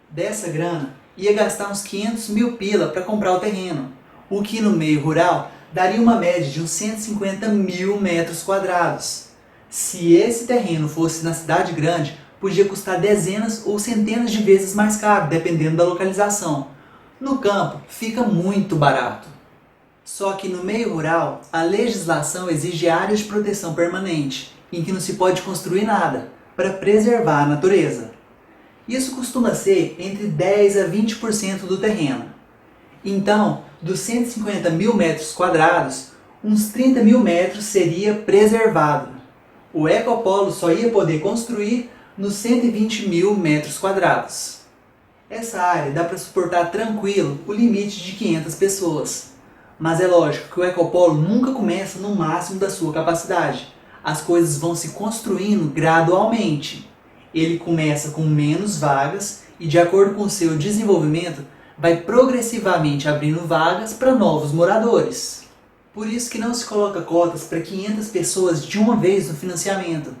Dessa grana, ia gastar uns 500 mil pila para comprar o terreno, o que no meio rural daria uma média de uns 150 mil metros quadrados. Se esse terreno fosse na cidade grande, podia custar dezenas ou centenas de vezes mais caro, dependendo da localização. No campo, fica muito barato. Só que no meio rural, a legislação exige áreas de proteção permanente, em que não se pode construir nada, para preservar a natureza. Isso costuma ser entre 10 a 20% do terreno. Então, dos 150 mil metros quadrados, uns 30 mil metros seria preservado. O ecopolo só ia poder construir nos 120 mil metros quadrados. Essa área dá para suportar tranquilo o limite de 500 pessoas. Mas é lógico que o ecopolo nunca começa no máximo da sua capacidade. As coisas vão se construindo gradualmente. Ele começa com menos vagas e, de acordo com o seu desenvolvimento, vai progressivamente abrindo vagas para novos moradores. Por isso que não se coloca cotas para 500 pessoas de uma vez no financiamento.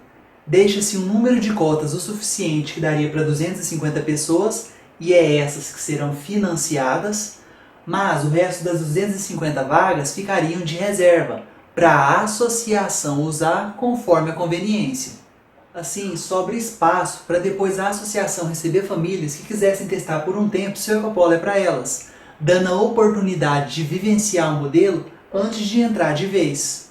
Deixa-se um número de cotas o suficiente que daria para 250 pessoas e é essas que serão financiadas, mas o resto das 250 vagas ficariam de reserva para a associação usar conforme a conveniência. Assim, sobra espaço para depois a associação receber famílias que quisessem testar por um tempo se o ecopolo é para elas, dando a oportunidade de vivenciar o modelo antes de entrar de vez.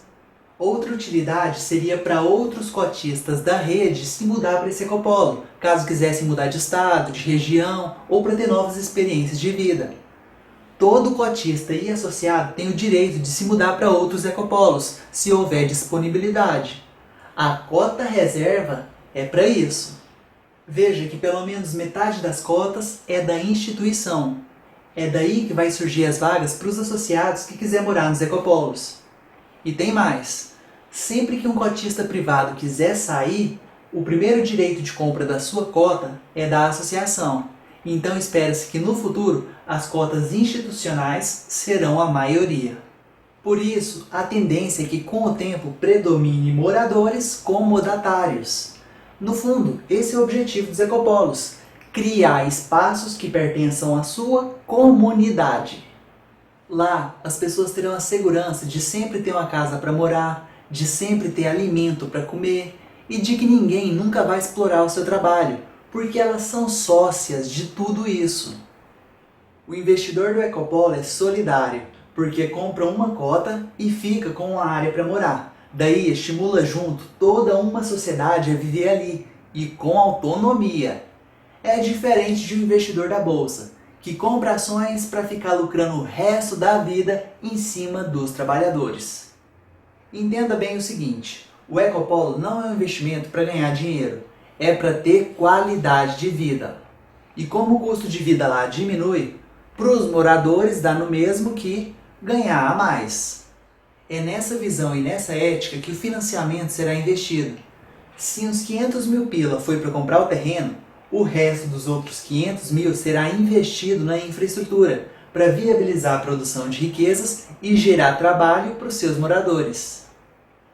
Outra utilidade seria para outros cotistas da rede se mudar para esse ecopolo, caso quisessem mudar de estado, de região ou para ter novas experiências de vida. Todo cotista e associado tem o direito de se mudar para outros ecopolos, se houver disponibilidade. A cota reserva é para isso. Veja que pelo menos metade das cotas é da instituição. É daí que vai surgir as vagas para os associados que quiser morar nos ecopolos. E tem mais. Sempre que um cotista privado quiser sair, o primeiro direito de compra da sua cota é da associação. Então espera-se que no futuro as cotas institucionais serão a maioria. Por isso, a tendência é que com o tempo predomine moradores com modatários. No fundo, esse é o objetivo dos ecopolos: criar espaços que pertençam à sua comunidade. Lá, as pessoas terão a segurança de sempre ter uma casa para morar, de sempre ter alimento para comer e de que ninguém nunca vai explorar o seu trabalho, porque elas são sócias de tudo isso. O investidor do ecopolo é solidário, porque compra uma cota e fica com uma área para morar. Daí estimula junto toda uma sociedade a viver ali e com autonomia. É diferente de um investidor da bolsa, que compra ações para ficar lucrando o resto da vida em cima dos trabalhadores. Entenda bem o seguinte: o ecopolo não é um investimento para ganhar dinheiro, é para ter qualidade de vida. E como o custo de vida lá diminui, para os moradores dá no mesmo que ganhar a mais. É nessa visão e nessa ética que o financiamento será investido. Se uns 500 mil pila foi para comprar o terreno, o resto dos outros 500 mil será investido na infraestrutura para viabilizar a produção de riquezas e gerar trabalho para os seus moradores.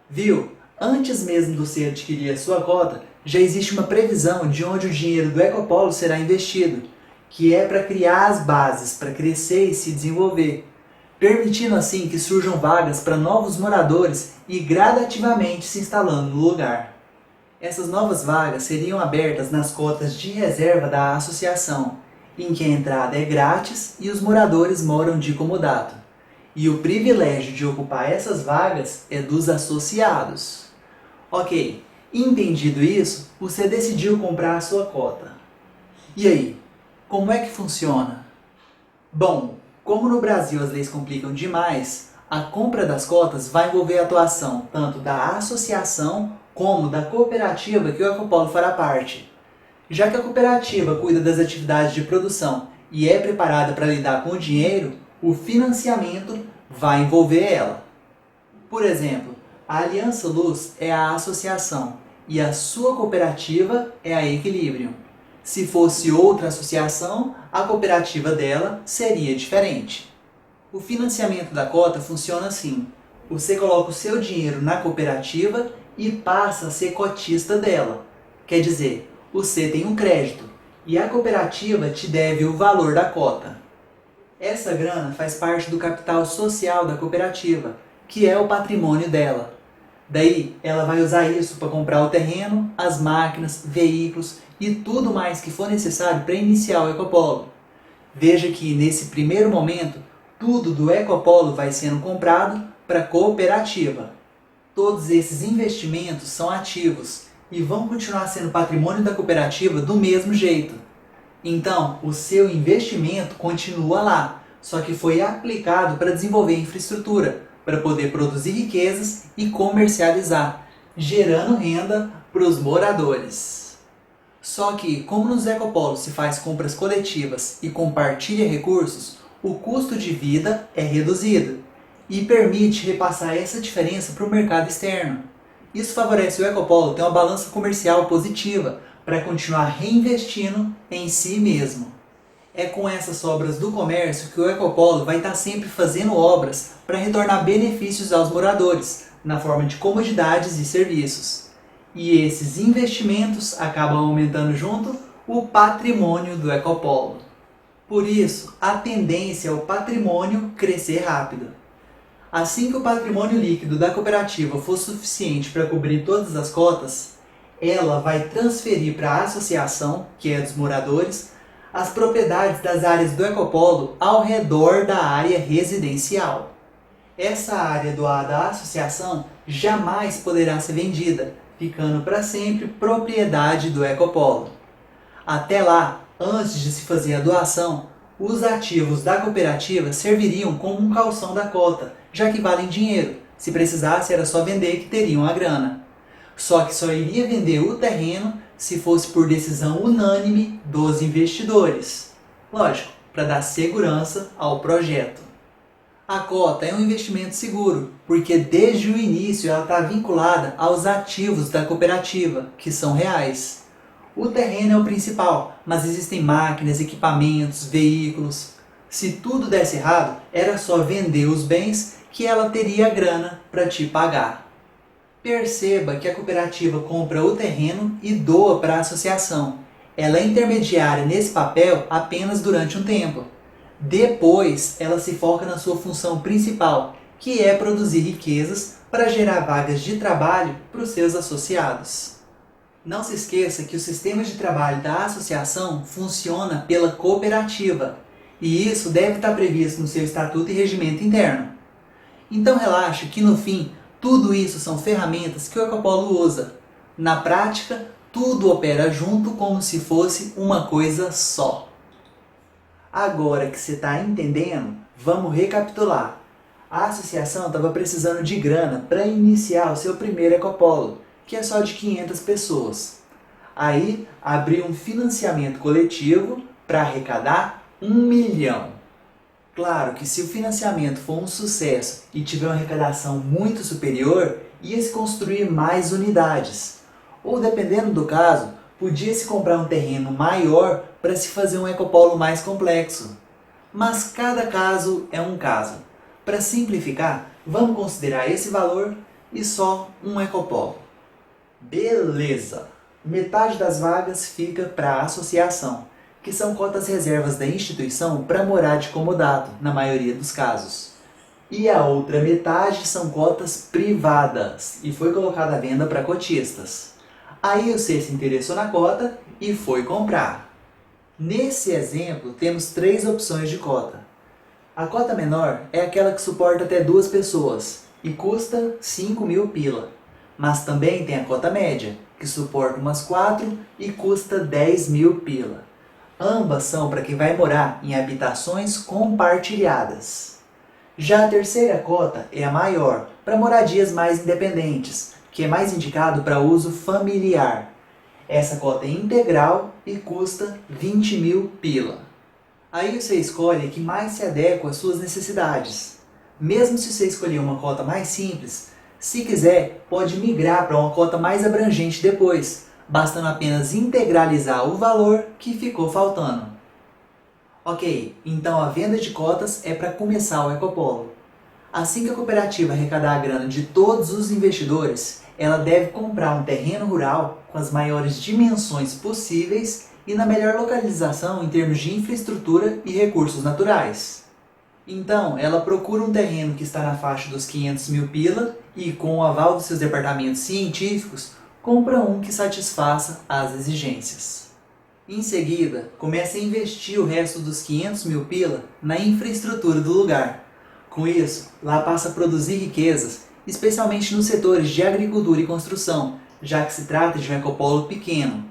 Viu? Antes mesmo de você adquirir a sua cota, já existe uma previsão de onde o dinheiro do Ecopolo será investido, que é para criar as bases para crescer e se desenvolver, permitindo assim que surjam vagas para novos moradores e gradativamente se instalando no lugar. Essas novas vagas seriam abertas nas cotas de reserva da associação, em que a entrada é grátis e os moradores moram de comodato. E o privilégio de ocupar essas vagas é dos associados. Ok, entendido isso, você decidiu comprar a sua cota. E aí, como é que funciona? Bom, como no Brasil as leis complicam demais, a compra das cotas vai envolver a atuação tanto da associação como da cooperativa que o Ecopolo fará parte. Já que a cooperativa cuida das atividades de produção e é preparada para lidar com o dinheiro, o financiamento vai envolver ela. Por exemplo, a Aliança Luz é a associação e a sua cooperativa é a Equilibrium. Se fosse outra associação, a cooperativa dela seria diferente. O financiamento da cota funciona assim. Você coloca o seu dinheiro na cooperativa e passa a ser cotista dela. Quer dizer, você tem um crédito e a cooperativa te deve o valor da cota. Essa grana faz parte do capital social da cooperativa, que é o patrimônio dela. Daí, ela vai usar isso para comprar o terreno, as máquinas, veículos e tudo mais que for necessário para iniciar o Ecopolo. Veja que, nesse primeiro momento, tudo do Ecopolo vai sendo comprado para a cooperativa. Todos esses investimentos são ativos e vão continuar sendo patrimônio da cooperativa do mesmo jeito. Então, o seu investimento continua lá, só que foi aplicado para desenvolver infraestrutura, para poder produzir riquezas e comercializar, gerando renda para os moradores. Só que, como nos Ecopolos se faz compras coletivas e compartilha recursos, o custo de vida é reduzido e permite repassar essa diferença para o mercado externo. Isso favorece o Ecopolo ter uma balança comercial positiva para continuar reinvestindo em si mesmo. É com essas sobras do comércio que o Ecopolo vai estar sempre fazendo obras para retornar benefícios aos moradores, na forma de comodidades e serviços. E esses investimentos acabam aumentando junto o patrimônio do Ecopolo. Por isso, a tendência é o patrimônio crescer rápido. Assim que o patrimônio líquido da cooperativa for suficiente para cobrir todas as cotas, ela vai transferir para a associação, que é dos moradores, as propriedades das áreas do Ecopolo ao redor da área residencial. Essa área doada à associação jamais poderá ser vendida, ficando para sempre propriedade do Ecopolo. Até lá, antes de se fazer a doação, os ativos da cooperativa serviriam como um calção da cota, já que valem dinheiro. Se precisasse, era só vender que teriam a grana. Só que só iria vender o terreno se fosse por decisão unânime dos investidores. Lógico, para dar segurança ao projeto. A cota é um investimento seguro, porque desde o início ela está vinculada aos ativos da cooperativa, que são reais. O terreno é o principal, mas existem máquinas, equipamentos, veículos. Se tudo desse errado, era só vender os bens que ela teria grana para te pagar. Perceba que a cooperativa compra o terreno e doa para a associação. Ela é intermediária nesse papel apenas durante um tempo. Depois, ela se foca na sua função principal, que é produzir riquezas para gerar vagas de trabalho para os seus associados. Não se esqueça que o sistema de trabalho da associação funciona pela cooperativa, e isso deve estar previsto no seu estatuto e regimento interno. Então relaxe que no fim, tudo isso são ferramentas que o Ecopolo usa. Na prática, tudo opera junto como se fosse uma coisa só. Agora que você está entendendo, vamos recapitular. A associação estava precisando de grana para iniciar o seu primeiro Ecopolo, que é só de 500 pessoas. Aí abrir um financiamento coletivo para arrecadar 1 milhão. Claro que se o financiamento for um sucesso e tiver uma arrecadação muito superior, ia-se construir mais unidades. Ou dependendo do caso, podia-se comprar um terreno maior para se fazer um ecopolo mais complexo. Mas cada caso é um caso. Para simplificar, vamos considerar esse valor e só um ecopolo. Beleza! Metade das vagas fica para a associação, que são cotas reservas da instituição para morar de comodato, na maioria dos casos. E a outra metade são cotas privadas e foi colocada à venda para cotistas. Aí você se interessou na cota e foi comprar. Nesse exemplo, temos 3 opções de cota. A cota menor é aquela que suporta até 2 pessoas e custa 5.000 pila. Mas também tem a cota média, que suporta umas 4 e custa 10.000 pila. Ambas são para quem vai morar em habitações compartilhadas. Já a terceira cota é a maior, para moradias mais independentes, que é mais indicado para uso familiar. Essa cota é integral e custa 20.000 pila. Aí você escolhe a que mais se adequa às suas necessidades. Mesmo se você escolher uma cota mais simples, se quiser, pode migrar para uma cota mais abrangente depois, bastando apenas integralizar o valor que ficou faltando. Ok, então a venda de cotas é para começar o ecopolo. Assim que a cooperativa arrecadar a grana de todos os investidores, ela deve comprar um terreno rural com as maiores dimensões possíveis e na melhor localização em termos de infraestrutura e recursos naturais. Então, ela procura um terreno que está na faixa dos 500.000 pila e, com o aval dos seus departamentos científicos, compra um que satisfaça as exigências. Em seguida, começa a investir o resto dos 500.000 pila na infraestrutura do lugar. Com isso, lá passa a produzir riquezas, especialmente nos setores de agricultura e construção, já que se trata de um ecopolo pequeno.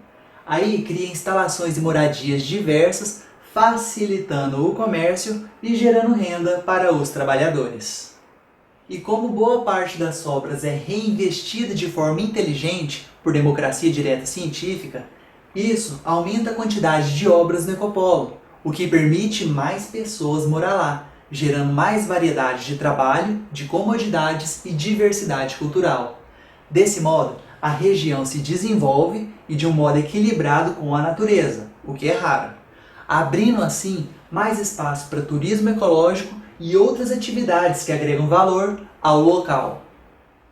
Aí cria instalações e moradias diversas, facilitando o comércio e gerando renda para os trabalhadores. E como boa parte das sobras é reinvestida de forma inteligente por democracia direta científica, isso aumenta a quantidade de obras no ecopolo, o que permite mais pessoas morar lá, gerando mais variedade de trabalho, de comodidades e diversidade cultural. Desse modo, a região se desenvolve e de um modo equilibrado com a natureza, o que é raro, abrindo assim mais espaço para turismo ecológico e outras atividades que agregam valor ao local.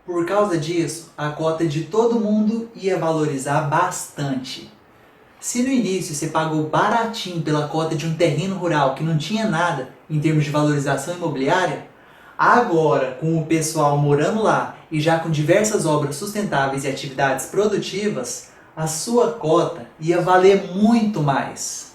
Por causa disso, a cota de todo mundo ia valorizar bastante. Se no início você pagou baratinho pela cota de um terreno rural que não tinha nada em termos de valorização imobiliária, agora, com o pessoal morando lá e já com diversas obras sustentáveis e atividades produtivas, a sua cota ia valer muito mais.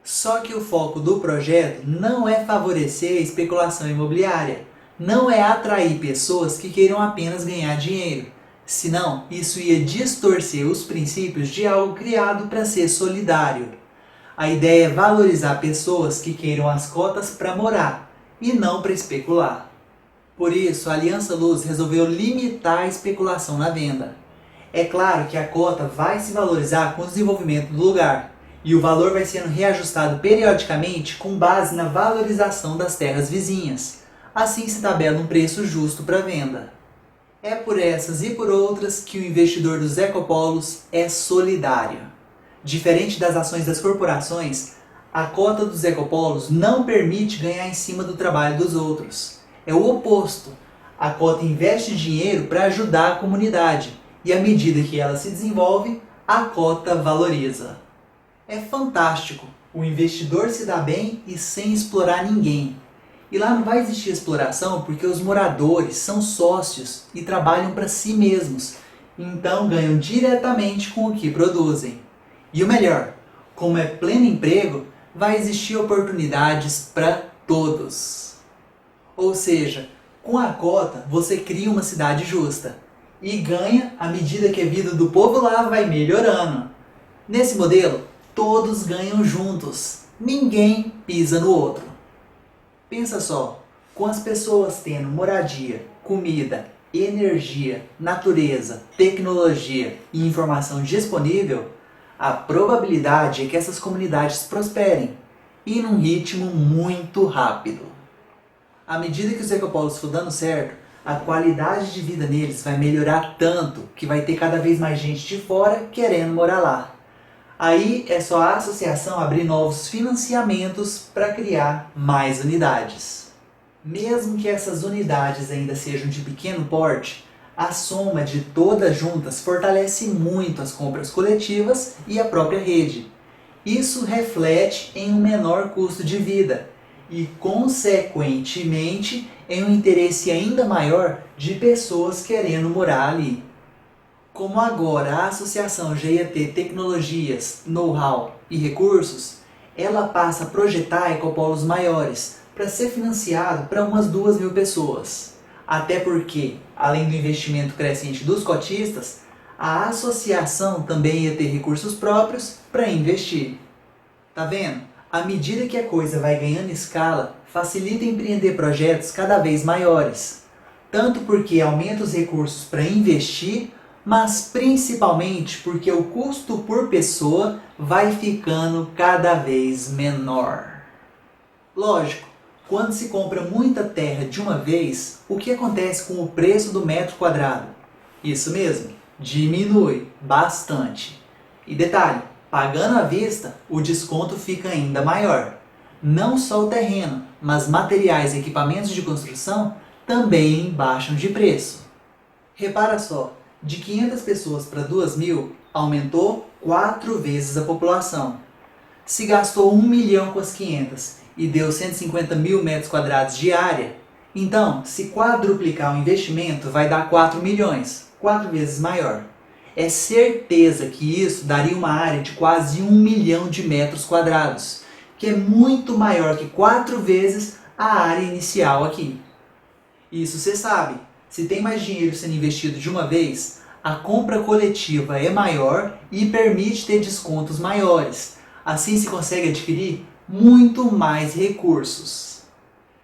Só que o foco do projeto não é favorecer a especulação imobiliária, não é atrair pessoas que queiram apenas ganhar dinheiro, senão isso ia distorcer os princípios de algo criado para ser solidário. A ideia é valorizar pessoas que queiram as cotas para morar e não para especular. Por isso, a Aliança Luz resolveu limitar a especulação na venda. É claro que a cota vai se valorizar com o desenvolvimento do lugar, e o valor vai sendo reajustado periodicamente com base na valorização das terras vizinhas. Assim se tabela um preço justo para a venda. É por essas e por outras que o investidor dos ecopolos é solidário. Diferente das ações das corporações, a cota dos ecopolos não permite ganhar em cima do trabalho dos outros. É o oposto. A cota investe dinheiro para ajudar a comunidade e à medida que ela se desenvolve, a cota valoriza. É fantástico, o investidor se dá bem e sem explorar ninguém. E lá não vai existir exploração porque os moradores são sócios e trabalham para si mesmos, então ganham diretamente com o que produzem. E o melhor, como é pleno emprego, vai existir oportunidades para todos. Ou seja, com a cota você cria uma cidade justa e ganha à medida que a vida do povo lá vai melhorando. Nesse modelo, todos ganham juntos, ninguém pisa no outro. Pensa só, com as pessoas tendo moradia, comida, energia, natureza, tecnologia e informação disponível, a probabilidade é que essas comunidades prosperem, e num ritmo muito rápido. À medida que os ecopolos for dando certo, a qualidade de vida neles vai melhorar tanto que vai ter cada vez mais gente de fora querendo morar lá. Aí é só a associação abrir novos financiamentos para criar mais unidades. Mesmo que essas unidades ainda sejam de pequeno porte, a soma de todas juntas fortalece muito as compras coletivas e a própria rede. Isso reflete em um menor custo de vida e, consequentemente, em um interesse ainda maior de pessoas querendo morar ali. Como agora a associação já ia ter tecnologias, know-how e recursos, ela passa a projetar ecopolos maiores para ser financiado para umas 2.000 pessoas. Até porque, além do investimento crescente dos cotistas, a associação também ia ter recursos próprios para investir. Tá vendo? À medida que a coisa vai ganhando escala, facilita empreender projetos cada vez maiores. Tanto porque aumenta os recursos para investir, mas principalmente porque o custo por pessoa vai ficando cada vez menor. Lógico, quando se compra muita terra de uma vez, o que acontece com o preço do metro quadrado? Isso mesmo, diminui bastante. E detalhe, pagando à vista, o desconto fica ainda maior. Não só o terreno, mas materiais e equipamentos de construção também baixam de preço. Repara só, de 500 pessoas para 2.000, aumentou 4 vezes a população. Se gastou 1 milhão com as 500 e deu 150 mil metros quadrados de área, então, se quadruplicar o investimento, vai dar 4 milhões, 4 vezes maior. É certeza que isso daria uma área de quase 1 milhão de metros quadrados, que é muito maior que 4 vezes a área inicial aqui. Isso você sabe. Se tem mais dinheiro sendo investido de uma vez, a compra coletiva é maior e permite ter descontos maiores. Assim se consegue adquirir muito mais recursos.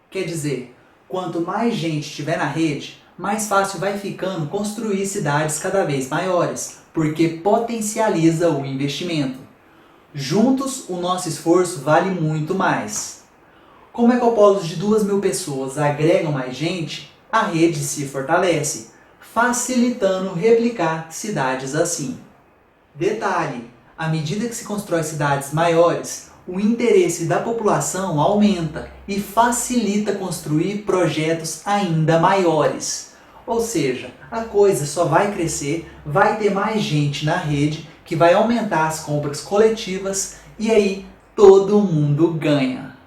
Quer dizer, quanto mais gente estiver na rede, mais fácil vai ficando construir cidades cada vez maiores, porque potencializa o investimento. Juntos, o nosso esforço vale muito mais. Como ecopolos de 2.000 pessoas agregam mais gente, a rede se fortalece, facilitando replicar cidades assim. Detalhe, à medida que se constrói cidades maiores, o interesse da população aumenta e facilita construir projetos ainda maiores. Ou seja, a coisa só vai crescer, vai ter mais gente na rede, que vai aumentar as compras coletivas e aí todo mundo ganha.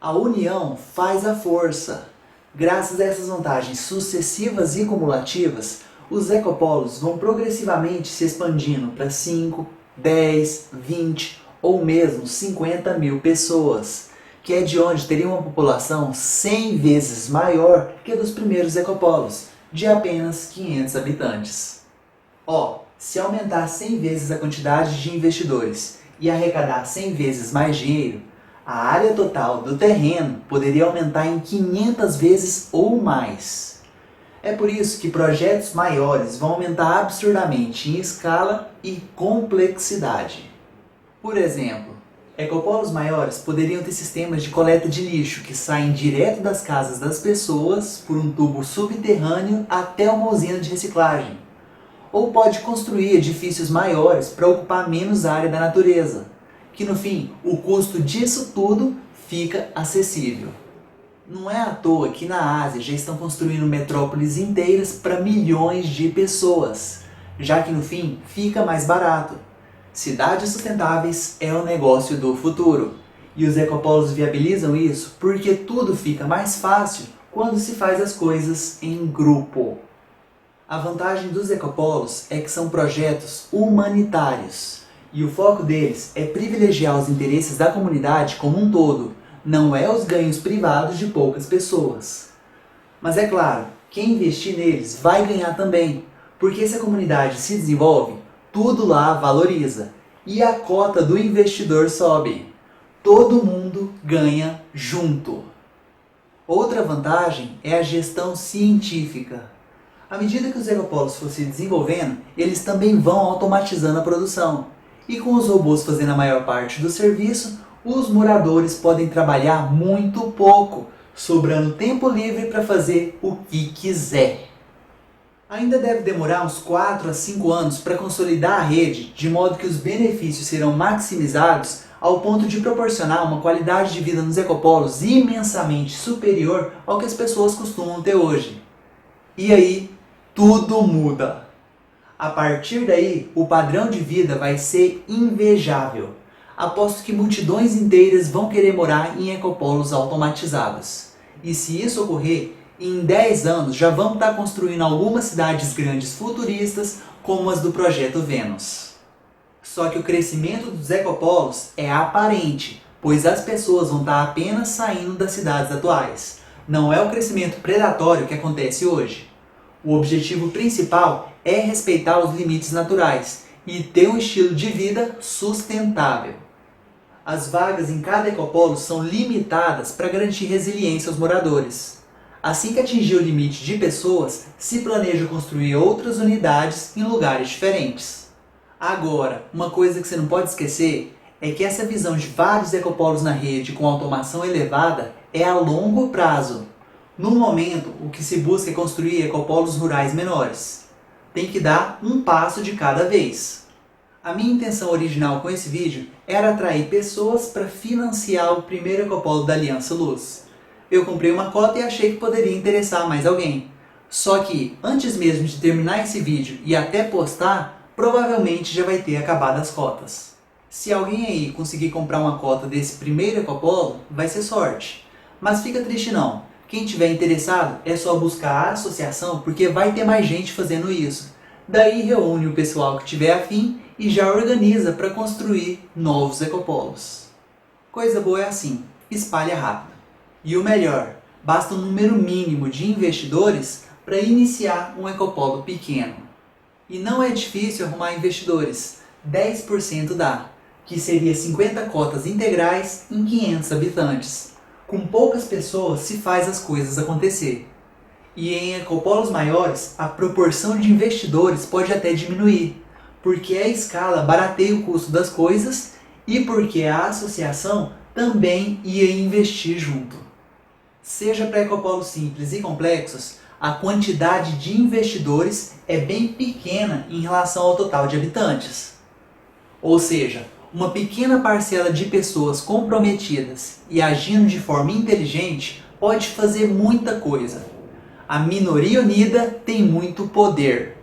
A união faz a força. Graças a essas vantagens sucessivas e cumulativas, os ecopolos vão progressivamente se expandindo para 5, 10, 20 ou mesmo 50 mil pessoas, que é de onde teria uma população 100 vezes maior que a dos primeiros ecopolos, de apenas 500 habitantes. Se aumentar 100 vezes a quantidade de investidores e arrecadar 100 vezes mais dinheiro, a área total do terreno poderia aumentar em 500 vezes ou mais. É por isso que projetos maiores vão aumentar absurdamente em escala e complexidade. Por exemplo, ecopolos maiores poderiam ter sistemas de coleta de lixo que saem direto das casas das pessoas por um tubo subterrâneo até uma usina de reciclagem. Ou pode construir edifícios maiores para ocupar menos área da natureza, que no fim, o custo disso tudo fica acessível. Não é à toa que na Ásia já estão construindo metrópoles inteiras para milhões de pessoas, já que no fim fica mais barato. Cidades sustentáveis é o negócio do futuro, e os ecopolos viabilizam isso porque tudo fica mais fácil quando se faz as coisas em grupo. A vantagem dos ecopolos é que são projetos humanitários, e o foco deles é privilegiar os interesses da comunidade como um todo, não é os ganhos privados de poucas pessoas. Mas é claro, quem investir neles vai ganhar também, porque se a comunidade se desenvolve, tudo lá valoriza, e a cota do investidor sobe. Todo mundo ganha junto. Outra vantagem é a gestão científica. À medida que os ecopolos for se desenvolvendo, eles também vão automatizando a produção. E com os robôs fazendo a maior parte do serviço, os moradores podem trabalhar muito pouco, sobrando tempo livre para fazer o que quiser. Ainda deve demorar uns 4 a 5 anos para consolidar a rede, de modo que os benefícios serão maximizados ao ponto de proporcionar uma qualidade de vida nos ecopolos imensamente superior ao que as pessoas costumam ter hoje. E aí, tudo muda. A partir daí, o padrão de vida vai ser invejável. Aposto que multidões inteiras vão querer morar em ecopolos automatizados. E se isso ocorrer, em 10 anos já vamos estar construindo algumas cidades grandes futuristas, como as do Projeto Vênus. Só que o crescimento dos ecopolos é aparente, pois as pessoas vão estar apenas saindo das cidades atuais. Não é o crescimento predatório que acontece hoje. O objetivo principal é respeitar os limites naturais e ter um estilo de vida sustentável. As vagas em cada ecopolo são limitadas para garantir resiliência aos moradores. Assim que atingir o limite de pessoas, se planeja construir outras unidades em lugares diferentes. Agora, uma coisa que você não pode esquecer é que essa visão de vários ecopolos na rede com automação elevada é a longo prazo. No momento, o que se busca é construir ecopolos rurais menores. Tem que dar um passo de cada vez. A minha intenção original com esse vídeo era atrair pessoas para financiar o primeiro ecopolo da Aliança Luz. Eu comprei uma cota e achei que poderia interessar mais alguém. Só que, antes mesmo de terminar esse vídeo e até postar, provavelmente já vai ter acabado as cotas. Se alguém aí conseguir comprar uma cota desse primeiro ecopolo, vai ser sorte. Mas fica triste não. Quem tiver interessado é só buscar a associação, porque vai ter mais gente fazendo isso. Daí reúne o pessoal que tiver afim e já organiza para construir novos ecopolos. Coisa boa é assim, espalha rápido. E o melhor, basta um número mínimo de investidores para iniciar um ecopolo pequeno. E não é difícil arrumar investidores, 10% dá, que seria 50 cotas integrais em 500 habitantes. Com poucas pessoas se faz as coisas acontecer. E em ecopolos maiores, a proporção de investidores pode até diminuir, porque a escala barateia o custo das coisas e porque a associação também ia investir junto. Seja para ecopolos simples e complexos, a quantidade de investidores é bem pequena em relação ao total de habitantes. Ou seja, uma pequena parcela de pessoas comprometidas e agindo de forma inteligente pode fazer muita coisa. A minoria unida tem muito poder.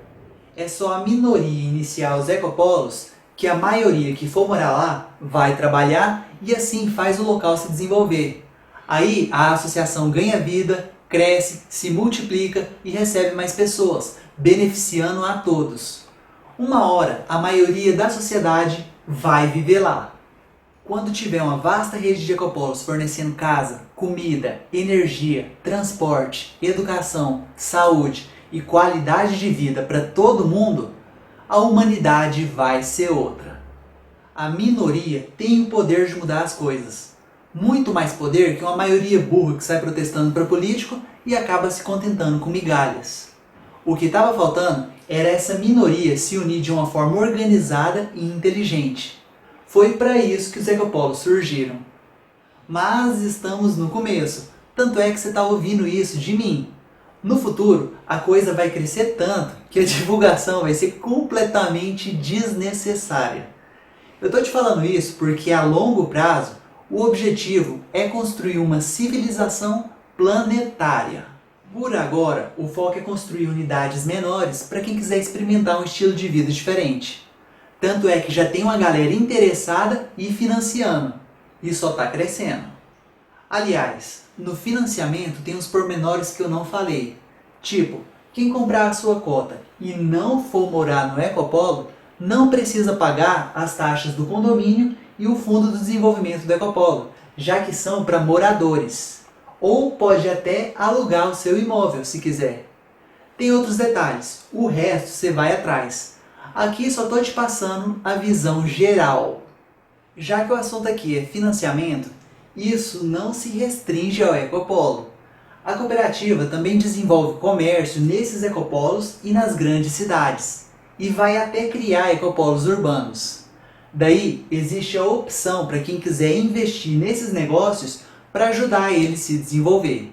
É só a minoria iniciar os ecopolos que a maioria que for morar lá vai trabalhar e assim faz o local se desenvolver. Aí a associação ganha vida, cresce, se multiplica e recebe mais pessoas, beneficiando a todos. Uma hora a maioria da sociedade vai viver lá. Quando tiver uma vasta rede de ecopolos fornecendo casa, comida, energia, transporte, educação, saúde e qualidade de vida para todo mundo, a humanidade vai ser outra. A minoria tem o poder de mudar as coisas. Muito mais poder que uma maioria burra que sai protestando para político e acaba se contentando com migalhas. O que estava faltando era essa minoria se unir de uma forma organizada e inteligente. Foi para isso que os ecopolos surgiram. Mas estamos no começo, tanto é que você está ouvindo isso de mim. No futuro, a coisa vai crescer tanto que a divulgação vai ser completamente desnecessária. Eu estou te falando isso porque a longo prazo, o objetivo é construir uma civilização planetária. Por agora, o foco é construir unidades menores para quem quiser experimentar um estilo de vida diferente. Tanto é que já tem uma galera interessada e financiando. E só está crescendo. Aliás, no financiamento tem uns pormenores que eu não falei. Tipo, quem comprar a sua cota e não for morar no ecopolo, não precisa pagar as taxas do condomínio e o fundo do desenvolvimento do ecopolo, já que são para moradores. Ou pode até alugar o seu imóvel se quiser. Tem outros detalhes, o resto você vai atrás. Aqui só estou te passando a visão geral. Já que o assunto aqui é financiamento, isso não se restringe ao ecopolo. A cooperativa também desenvolve comércio nesses ecopolos e nas grandes cidades, e vai até criar ecopolos urbanos. Daí existe a opção para quem quiser investir nesses negócios para ajudar ele a se desenvolver.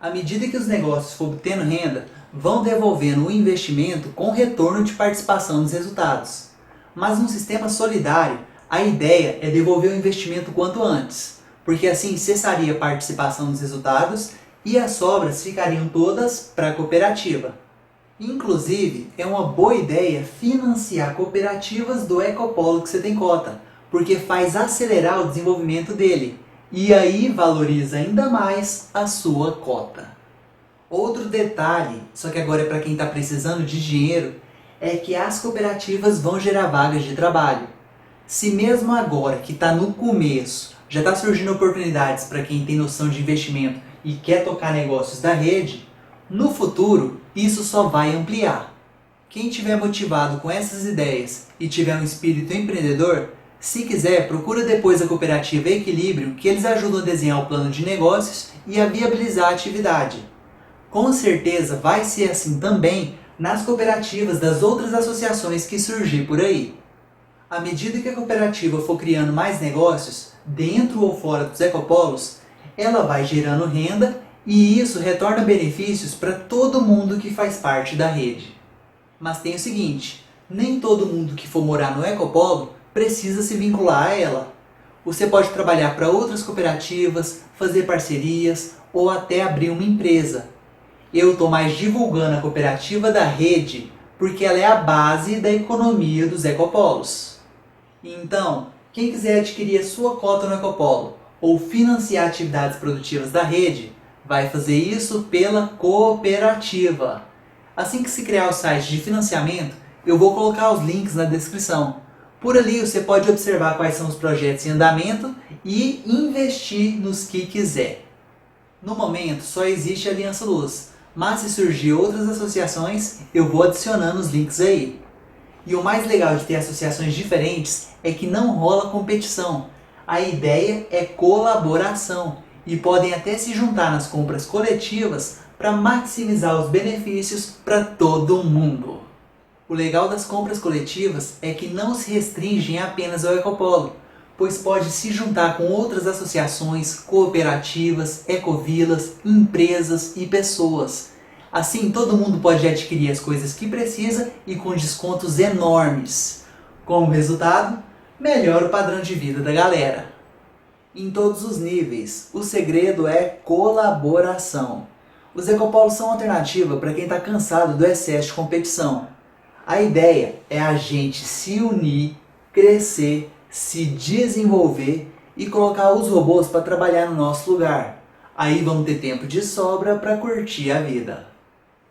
À medida que os negócios for obtendo renda, vão devolvendo o investimento com retorno de participação nos resultados. Mas num sistema solidário, a ideia é devolver o investimento quanto antes, porque assim cessaria a participação nos resultados e as sobras ficariam todas para a cooperativa. Inclusive, é uma boa ideia financiar cooperativas do Ecopolo que você tem cota, porque faz acelerar o desenvolvimento dele e aí valoriza ainda mais a sua cota. Outro detalhe, só que agora é para quem está precisando de dinheiro, é que as cooperativas vão gerar vagas de trabalho. Se mesmo agora que está no começo já está surgindo oportunidades para quem tem noção de investimento e quer tocar negócios da rede, no futuro isso só vai ampliar. Quem estiver motivado com essas ideias e tiver um espírito empreendedor, se quiser, procura depois a cooperativa Equilíbrio, que eles ajudam a desenhar o plano de negócios e a viabilizar a atividade. Com certeza vai ser assim também nas cooperativas das outras associações que surgir por aí. À medida que a cooperativa for criando mais negócios, dentro ou fora dos ecopolos, ela vai gerando renda e isso retorna benefícios para todo mundo que faz parte da rede. Mas tem o seguinte, nem todo mundo que for morar no ecopolo precisa se vincular a ela. Você pode trabalhar para outras cooperativas, fazer parcerias ou até abrir uma empresa. Eu estou mais divulgando a cooperativa da rede porque ela é a base da economia dos ecopolos. Então, quem quiser adquirir a sua cota no ecopolo ou financiar atividades produtivas da rede, vai fazer isso pela cooperativa. Assim que se criar o site de financiamento, eu vou colocar os links na descrição. Por ali você pode observar quais são os projetos em andamento e investir nos que quiser. No momento só existe a Aliança Luz, mas se surgir outras associações, eu vou adicionando os links aí. E o mais legal de ter associações diferentes é que não rola competição. A ideia é colaboração e podem até se juntar nas compras coletivas para maximizar os benefícios para todo mundo. O legal das compras coletivas é que não se restringem apenas ao ecopolo, pois pode se juntar com outras associações, cooperativas, ecovilas, empresas e pessoas. Assim todo mundo pode adquirir as coisas que precisa e com descontos enormes. Como resultado, melhora o padrão de vida da galera. Em todos os níveis, o segredo é colaboração. Os ecopolos são alternativa para quem está cansado do excesso de competição. A ideia é a gente se unir, crescer, se desenvolver e colocar os robôs para trabalhar no nosso lugar. Aí vamos ter tempo de sobra para curtir a vida.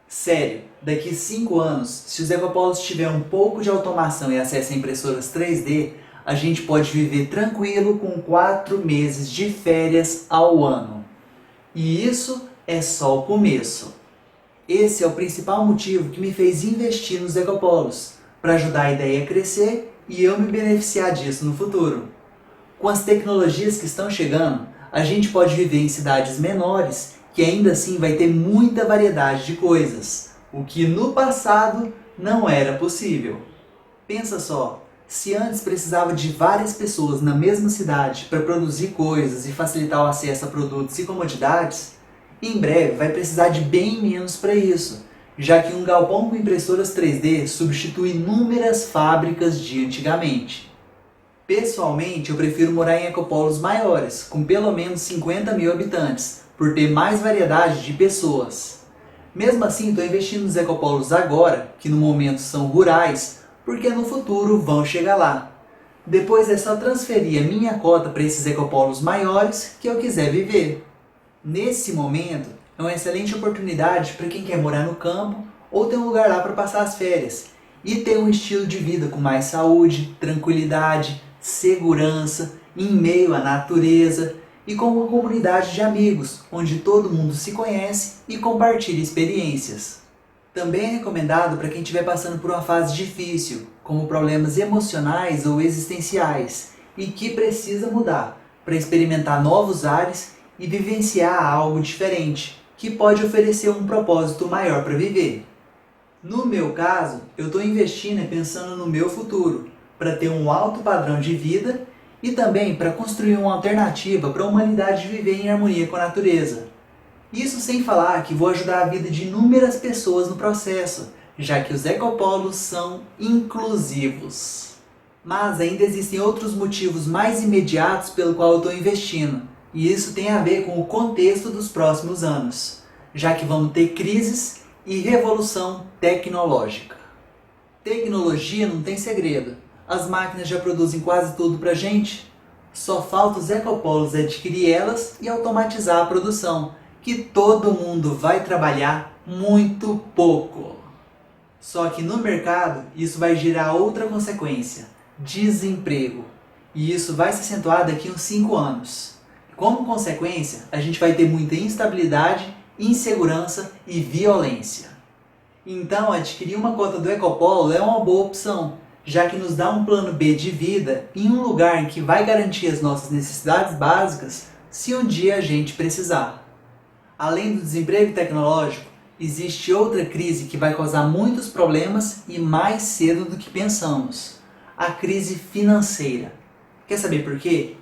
Sério, daqui 5 anos, se os ecopolos tiverem um pouco de automação e acesso a impressoras 3D, a gente pode viver tranquilo com 4 meses de férias ao ano. E isso é só o começo. Esse é o principal motivo que me fez investir nos ecopolos, para ajudar a ideia a crescer e eu me beneficiar disso no futuro. Com as tecnologias que estão chegando, a gente pode viver em cidades menores que ainda assim vai ter muita variedade de coisas, o que no passado não era possível. Pensa só, se antes precisava de várias pessoas na mesma cidade para produzir coisas e facilitar o acesso a produtos e comodidades, em breve vai precisar de bem menos para isso, já que um galpão com impressoras 3D substitui inúmeras fábricas de antigamente. Pessoalmente, eu prefiro morar em ecopolos maiores, com pelo menos 50 mil habitantes, por ter mais variedade de pessoas. Mesmo assim, estou investindo nos ecopolos agora, que no momento são rurais, porque no futuro vão chegar lá. Depois é só transferir a minha cota para esses ecopolos maiores que eu quiser viver. Nesse momento, é uma excelente oportunidade para quem quer morar no campo ou ter um lugar lá para passar as férias e ter um estilo de vida com mais saúde, tranquilidade, segurança, em meio à natureza e com uma comunidade de amigos, onde todo mundo se conhece e compartilha experiências. Também é recomendado para quem estiver passando por uma fase difícil, como problemas emocionais ou existenciais, e que precisa mudar para experimentar novos ares e vivenciar algo diferente, que pode oferecer um propósito maior para viver. No meu caso, eu estou investindo e pensando no meu futuro, para ter um alto padrão de vida e também para construir uma alternativa para a humanidade viver em harmonia com a natureza. Isso sem falar que vou ajudar a vida de inúmeras pessoas no processo, já que os ecopolos são inclusivos. Mas ainda existem outros motivos mais imediatos pelo qual eu estou investindo, e isso tem a ver com o contexto dos próximos anos, já que vamos ter crises e revolução tecnológica. Tecnologia não tem segredo, as máquinas já produzem quase tudo pra gente, só falta os ecopolos adquirir elas e automatizar a produção, que todo mundo vai trabalhar muito pouco. Só que no mercado isso vai gerar outra consequência, desemprego, e isso vai se acentuar daqui a uns 5 anos. Como consequência, a gente vai ter muita instabilidade, insegurança e violência. Então, adquirir uma cota do Ecopolo é uma boa opção, já que nos dá um plano B de vida em um lugar em que vai garantir as nossas necessidades básicas se um dia a gente precisar. Além do desemprego tecnológico, existe outra crise que vai causar muitos problemas e mais cedo do que pensamos: a crise financeira. Quer saber por quê?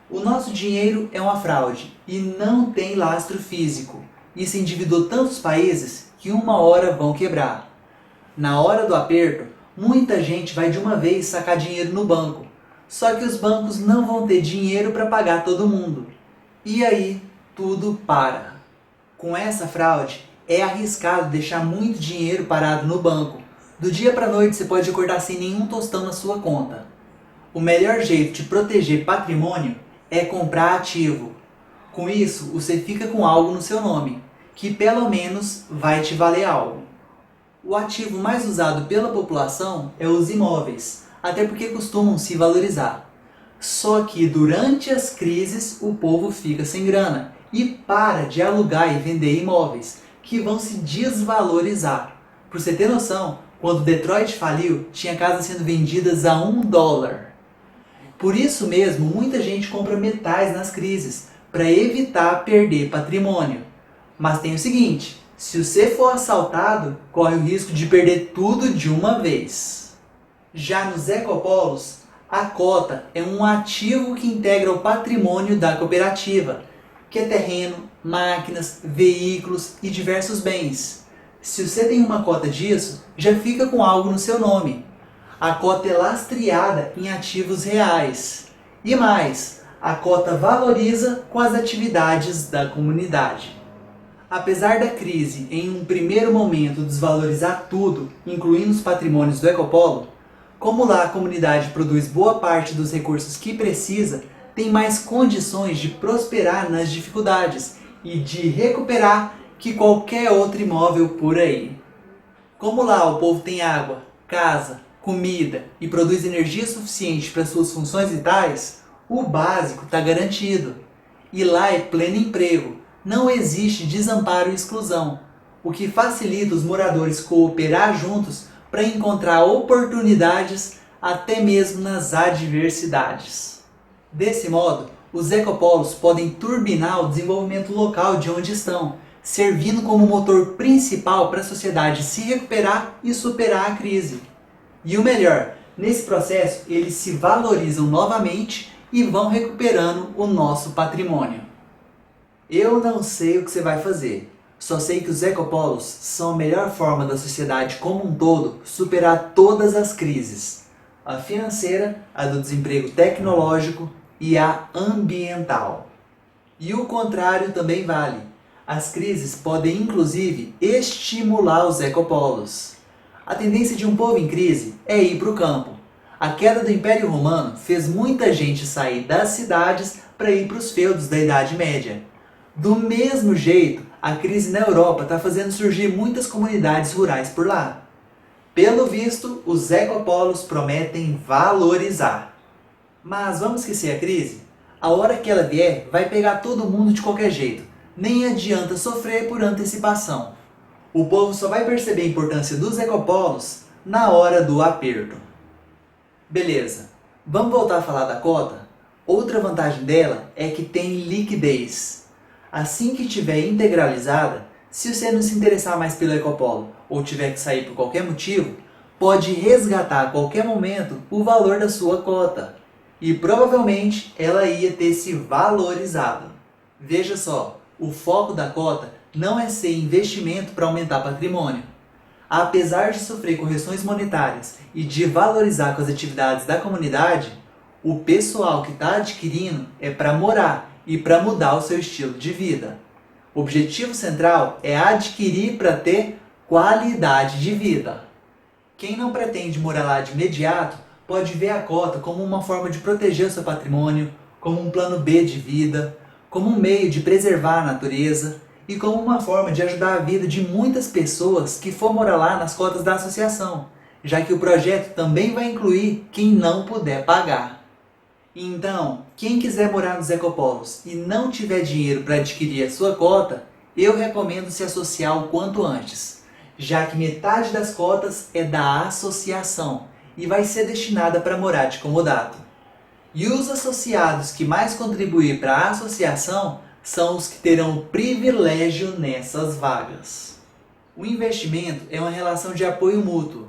O nosso dinheiro é uma fraude e não tem lastro físico. Isso endividou tantos países que uma hora vão quebrar. Na hora do aperto, muita gente vai de uma vez sacar dinheiro no banco. Só que os bancos não vão ter dinheiro para pagar todo mundo. E aí, tudo para. Com essa fraude, é arriscado deixar muito dinheiro parado no banco. Do dia para a noite você pode acordar sem nenhum tostão na sua conta. O melhor jeito de proteger patrimônio é comprar ativo. Com isso, você fica com algo no seu nome, que pelo menos vai te valer algo. O ativo mais usado pela população é os imóveis, até porque costumam se valorizar. Só que durante as crises o povo fica sem grana e para de alugar e vender imóveis, que vão se desvalorizar. Por você ter noção, quando Detroit faliu, tinha casas sendo vendidas a $1. Por isso mesmo, muita gente compra metais nas crises, para evitar perder patrimônio. Mas tem o seguinte: se você for assaltado, corre o risco de perder tudo de uma vez. Já nos ecopolos, a cota é um ativo que integra o patrimônio da cooperativa, que é terreno, máquinas, veículos e diversos bens. Se você tem uma cota disso, já fica com algo no seu nome. A cota é lastreada em ativos reais. E mais, a cota valoriza com as atividades da comunidade. Apesar da crise em um primeiro momento desvalorizar tudo, incluindo os patrimônios do Ecopolo, como lá a comunidade produz boa parte dos recursos que precisa, tem mais condições de prosperar nas dificuldades e de recuperar que qualquer outro imóvel por aí. Como lá o povo tem água, casa, comida e produz energia suficiente para suas funções vitais, o básico está garantido. E lá é pleno emprego, não existe desamparo e exclusão, o que facilita os moradores cooperar juntos para encontrar oportunidades até mesmo nas adversidades. Desse modo, os ecopolos podem turbinar o desenvolvimento local de onde estão, servindo como motor principal para a sociedade se recuperar e superar a crise. E o melhor, nesse processo eles se valorizam novamente e vão recuperando o nosso patrimônio. Eu não sei o que você vai fazer, só sei que os ecopolos são a melhor forma da sociedade como um todo superar todas as crises: a financeira, a do desemprego tecnológico e a ambiental. E o contrário também vale. As crises podem inclusive estimular os ecopolos. A tendência de um povo em crise é ir para o campo. A queda do Império Romano fez muita gente sair das cidades para ir para os feudos da Idade Média. Do mesmo jeito, a crise na Europa está fazendo surgir muitas comunidades rurais por lá. Pelo visto, os ecopolos prometem valorizar. Mas vamos esquecer a crise? A hora que ela vier, vai pegar todo mundo de qualquer jeito. Nem adianta sofrer por antecipação. O povo só vai perceber a importância dos ecopolos na hora do aperto. Beleza, vamos voltar a falar da cota? Outra vantagem dela é que tem liquidez. Assim que estiver integralizada, se você não se interessar mais pelo Ecopolo ou tiver que sair por qualquer motivo, pode resgatar a qualquer momento o valor da sua cota. E provavelmente ela ia ter se valorizado. Veja só, o foco da cota não é ser investimento para aumentar patrimônio. Apesar de sofrer correções monetárias e de valorizar com as atividades da comunidade, o pessoal que está adquirindo é para morar e para mudar o seu estilo de vida. O objetivo central é adquirir para ter qualidade de vida. Quem não pretende morar lá de imediato pode ver a cota como uma forma de proteger o seu patrimônio, como um plano B de vida, como um meio de preservar a natureza e como uma forma de ajudar a vida de muitas pessoas que for morar lá nas cotas da associação, já que o projeto também vai incluir quem não puder pagar. Então, quem quiser morar nos ecopolos e não tiver dinheiro para adquirir a sua cota, eu recomendo se associar o quanto antes, já que metade das cotas é da associação e vai ser destinada para morar de comodato. E os associados que mais contribuir para a associação são os que terão o privilégio nessas vagas. O investimento é uma relação de apoio mútuo.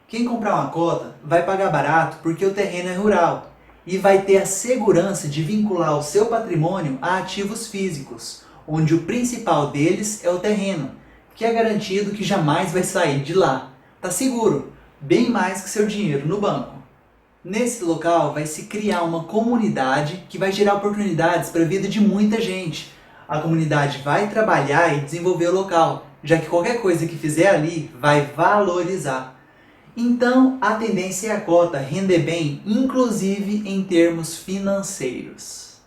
Quem comprar uma cota vai pagar barato porque o terreno é rural e vai ter a segurança de vincular o seu patrimônio a ativos físicos, onde o principal deles é o terreno, que é garantido que jamais vai sair de lá. Tá seguro, bem mais que seu dinheiro no banco. Nesse local vai se criar uma comunidade que vai gerar oportunidades para a vida de muita gente. A comunidade vai trabalhar e desenvolver o local, já que qualquer coisa que fizer ali vai valorizar. Então, a tendência é a cota render bem, inclusive em termos financeiros.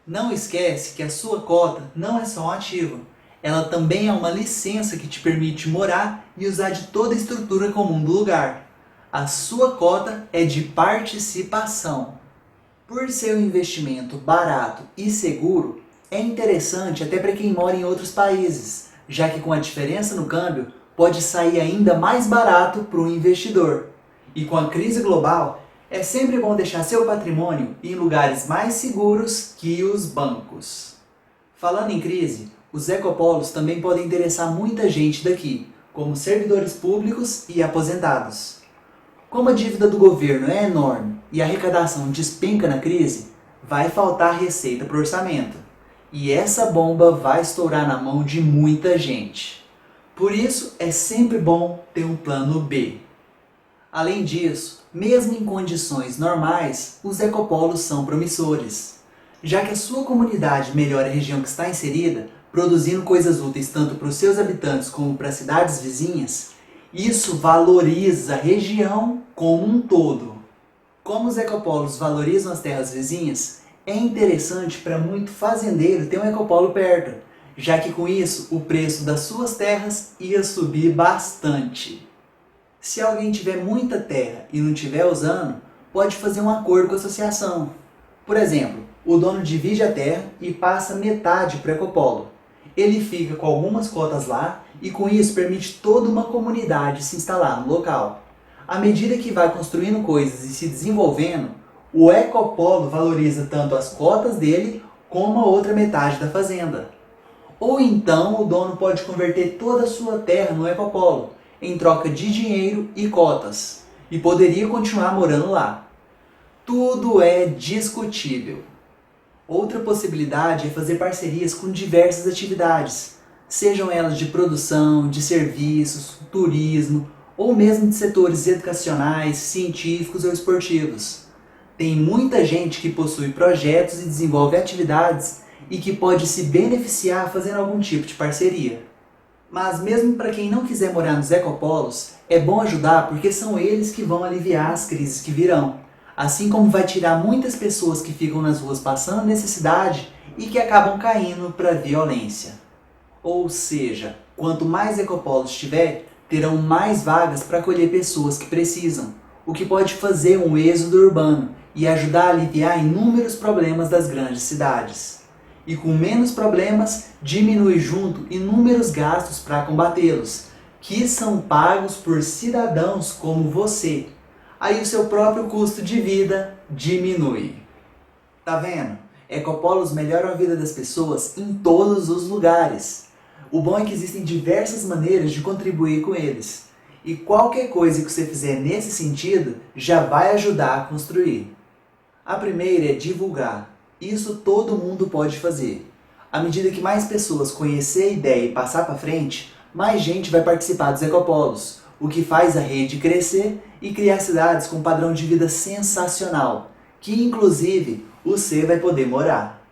Não esquece que a sua cota não é só um ativo. Ela também é uma licença que te permite morar e usar de toda a estrutura comum do lugar. A sua cota é de participação. Por ser um investimento barato e seguro, é interessante até para quem mora em outros países, já que com a diferença no câmbio pode sair ainda mais barato para o investidor. E com a crise global, é sempre bom deixar seu patrimônio em lugares mais seguros que os bancos. Falando em crise, os ecopolos também podem interessar muita gente daqui, como servidores públicos e aposentados. Como a dívida do governo é enorme e a arrecadação despenca na crise, vai faltar receita para o orçamento. E essa bomba vai estourar na mão de muita gente. Por isso, é sempre bom ter um plano B. Além disso, mesmo em condições normais, os ecopolos são promissores. Já que a sua comunidade melhora a região que está inserida, produzindo coisas úteis tanto para os seus habitantes como para as cidades vizinhas, isso valoriza a região como um todo. Como os ecopolos valorizam as terras vizinhas, é interessante para muito fazendeiro ter um ecopolo perto, já que com isso o preço das suas terras ia subir bastante. Se alguém tiver muita terra e não estiver usando, pode fazer um acordo com a associação. Por exemplo, o dono divide a terra e passa metade para o ecopolo. Ele fica com algumas cotas lá e com isso permite toda uma comunidade se instalar no local. À medida que vai construindo coisas e se desenvolvendo, o ecopolo valoriza tanto as cotas dele como a outra metade da fazenda. Ou então o dono pode converter toda a sua terra no ecopolo, em troca de dinheiro e cotas, e poderia continuar morando lá. Tudo é discutível. Outra possibilidade é fazer parcerias com diversas atividades, sejam elas de produção, de serviços, turismo, ou mesmo de setores educacionais, científicos ou esportivos. Tem muita gente que possui projetos e desenvolve atividades e que pode se beneficiar fazendo algum tipo de parceria. Mas mesmo para quem não quiser morar nos ecopolos, é bom ajudar porque são eles que vão aliviar as crises que virão. Assim como vai tirar muitas pessoas que ficam nas ruas passando necessidade e que acabam caindo para a violência. Ou seja, quanto mais ecopolos tiver, terão mais vagas para acolher pessoas que precisam, o que pode fazer um êxodo urbano e ajudar a aliviar inúmeros problemas das grandes cidades. E com menos problemas, diminui junto inúmeros gastos para combatê-los, que são pagos por cidadãos como você. Aí o seu próprio custo de vida diminui. Tá vendo? Ecopolos melhoram a vida das pessoas em todos os lugares. O bom é que existem diversas maneiras de contribuir com eles. e qualquer coisa que você fizer nesse sentido já vai ajudar a construir. A primeira é divulgar. Isso todo mundo pode fazer. À medida que mais pessoas conhecer a ideia e passar para frente, mais gente vai participar dos ecopolos, o que faz a rede crescer e criar cidades com um padrão de vida sensacional, que inclusive você vai poder morar.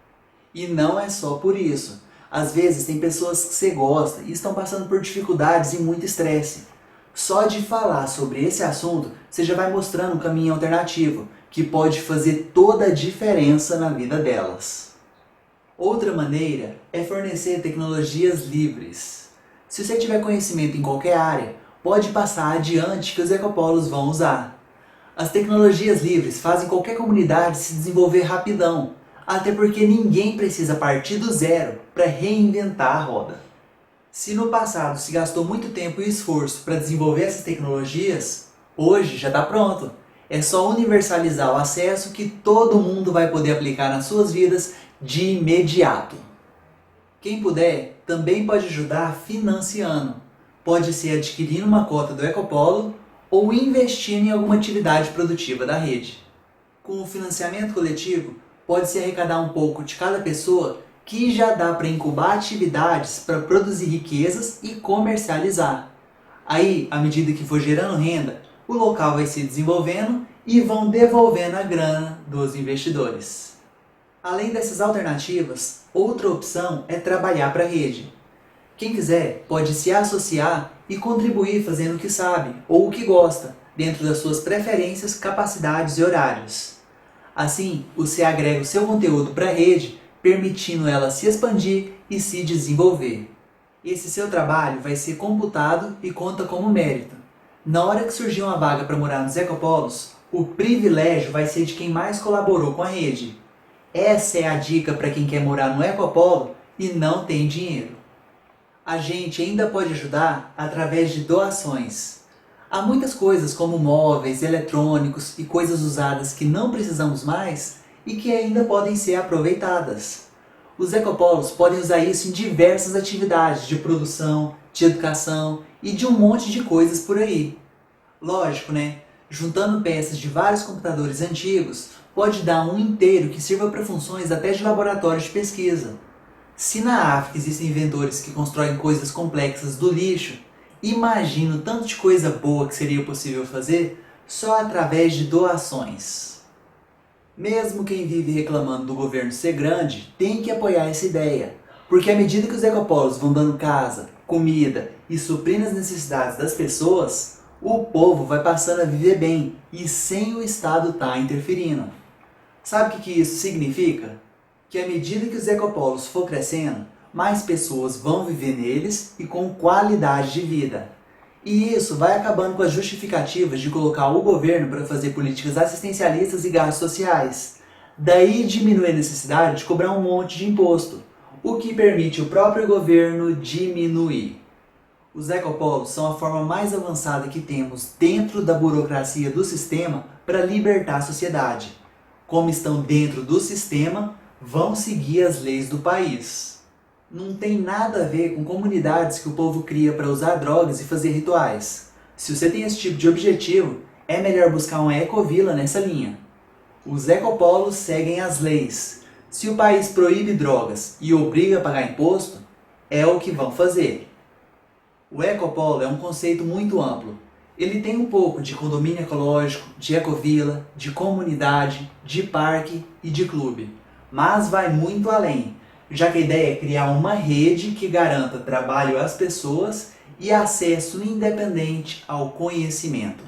E não é só por isso. Às vezes tem pessoas que você gosta e estão passando por dificuldades e muito estresse. Só de falar sobre esse assunto, você já vai mostrando um caminho alternativo, que pode fazer toda a diferença na vida delas. Outra maneira é fornecer tecnologias livres. Se você tiver conhecimento em qualquer área, pode passar adiante que os ecopolos vão usar. As tecnologias livres fazem qualquer comunidade se desenvolver rapidão, até porque ninguém precisa partir do zero para reinventar a roda. Se no passado se gastou muito tempo e esforço para desenvolver essas tecnologias, hoje já está pronto. É só universalizar o acesso que todo mundo vai poder aplicar nas suas vidas de imediato. Quem puder também pode ajudar financiando. Pode ser adquirindo uma cota do Ecopolo ou investindo em alguma atividade produtiva da rede. Com o financiamento coletivo, pode-se arrecadar um pouco de cada pessoa que já dá para incubar atividades para produzir riquezas e comercializar. Aí, à medida que for gerando renda, o local vai se desenvolvendo e vão devolvendo a grana dos investidores. Além dessas alternativas, outra opção é trabalhar para a rede. Quem quiser pode se associar e contribuir fazendo o que sabe ou o que gosta, dentro das suas preferências, capacidades e horários. Assim, você agrega o seu conteúdo para a rede, permitindo ela se expandir e se desenvolver. Esse seu trabalho vai ser computado e conta como mérito. Na hora que surgir uma vaga para morar nos ecopolos, o privilégio vai ser de quem mais colaborou com a rede. Essa é a dica para quem quer morar no ecopolo e não tem dinheiro. A gente ainda pode ajudar através de doações. Há muitas coisas como móveis, eletrônicos e coisas usadas que não precisamos mais e que ainda podem ser aproveitadas. Os ecopolos podem usar isso em diversas atividades de produção, de educação e de um monte de coisas por aí. Lógico, né? Juntando peças de vários computadores antigos, pode dar um inteiro que sirva para funções até de laboratório de pesquisa. Se na África existem inventores que constroem coisas complexas do lixo, imagina o tanto de coisa boa que seria possível fazer só através de doações. Mesmo quem vive reclamando do governo ser grande, tem que apoiar essa ideia, porque à medida que os ecopolos vão dando casa, comida e suprindo as necessidades das pessoas, o povo vai passando a viver bem e sem o Estado estar interferindo. Sabe o que isso significa? Que à medida que os ecopolos for crescendo, mais pessoas vão viver neles e com qualidade de vida. E isso vai acabando com as justificativas de colocar o governo para fazer políticas assistencialistas e gastos sociais. Daí diminui a necessidade de cobrar um monte de imposto, o que permite o próprio governo diminuir. Os ecopolos são a forma mais avançada que temos dentro da burocracia do sistema para libertar a sociedade. Como estão dentro do sistema, vão seguir as leis do país. Não tem nada a ver com comunidades que o povo cria para usar drogas e fazer rituais. Se você tem esse tipo de objetivo, é melhor buscar uma ecovila nessa linha. Os ecopolos seguem as leis. Se o país proíbe drogas e obriga a pagar imposto, é o que vão fazer. O ecopolo é um conceito muito amplo. Ele tem um pouco de condomínio ecológico, de ecovila, de comunidade, de parque e de clube. Mas vai muito além, já que a ideia é criar uma rede que garanta trabalho às pessoas e acesso independente ao conhecimento.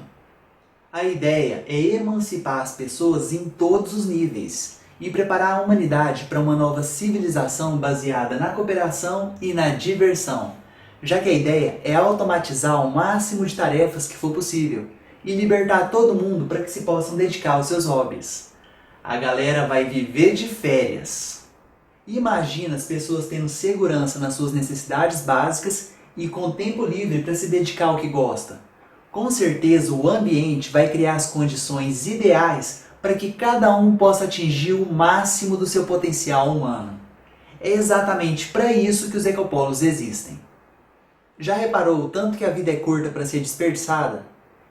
A ideia é emancipar as pessoas em todos os níveis e preparar a humanidade para uma nova civilização baseada na cooperação e na diversão, já que a ideia é automatizar o máximo de tarefas que for possível e libertar todo mundo para que se possam dedicar aos seus hobbies. A galera vai viver de férias. Imagina as pessoas tendo segurança nas suas necessidades básicas e com tempo livre para se dedicar ao que gosta. Com certeza o ambiente vai criar as condições ideais para que cada um possa atingir o máximo do seu potencial humano. É exatamente para isso que os ecopolos existem. Já reparou o tanto que a vida é curta para ser desperdiçada?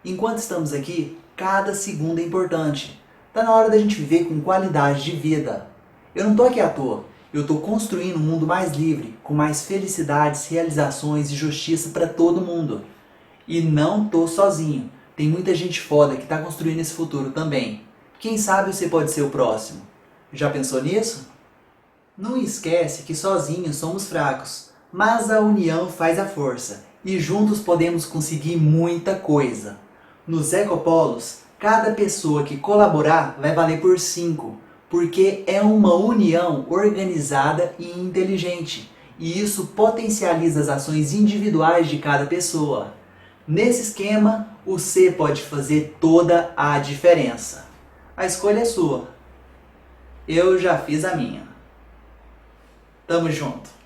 Enquanto estamos aqui, cada segundo é importante. Tá na hora da gente viver com qualidade de vida. Eu não tô aqui à toa. Eu tô construindo um mundo mais livre, com mais felicidades, realizações e justiça para todo mundo. E não tô sozinho. Tem muita gente foda que tá construindo esse futuro também. Quem sabe você pode ser o próximo. Já pensou nisso? Não esquece que sozinhos somos fracos, mas a união faz a força e juntos podemos conseguir muita coisa. Nos Ecopolos, cada pessoa que colaborar vai valer por 5, porque é uma união organizada e inteligente, e isso potencializa as ações individuais de cada pessoa. Nesse esquema, o C pode fazer toda a diferença. A escolha é sua. Eu já fiz a minha. Tamo junto.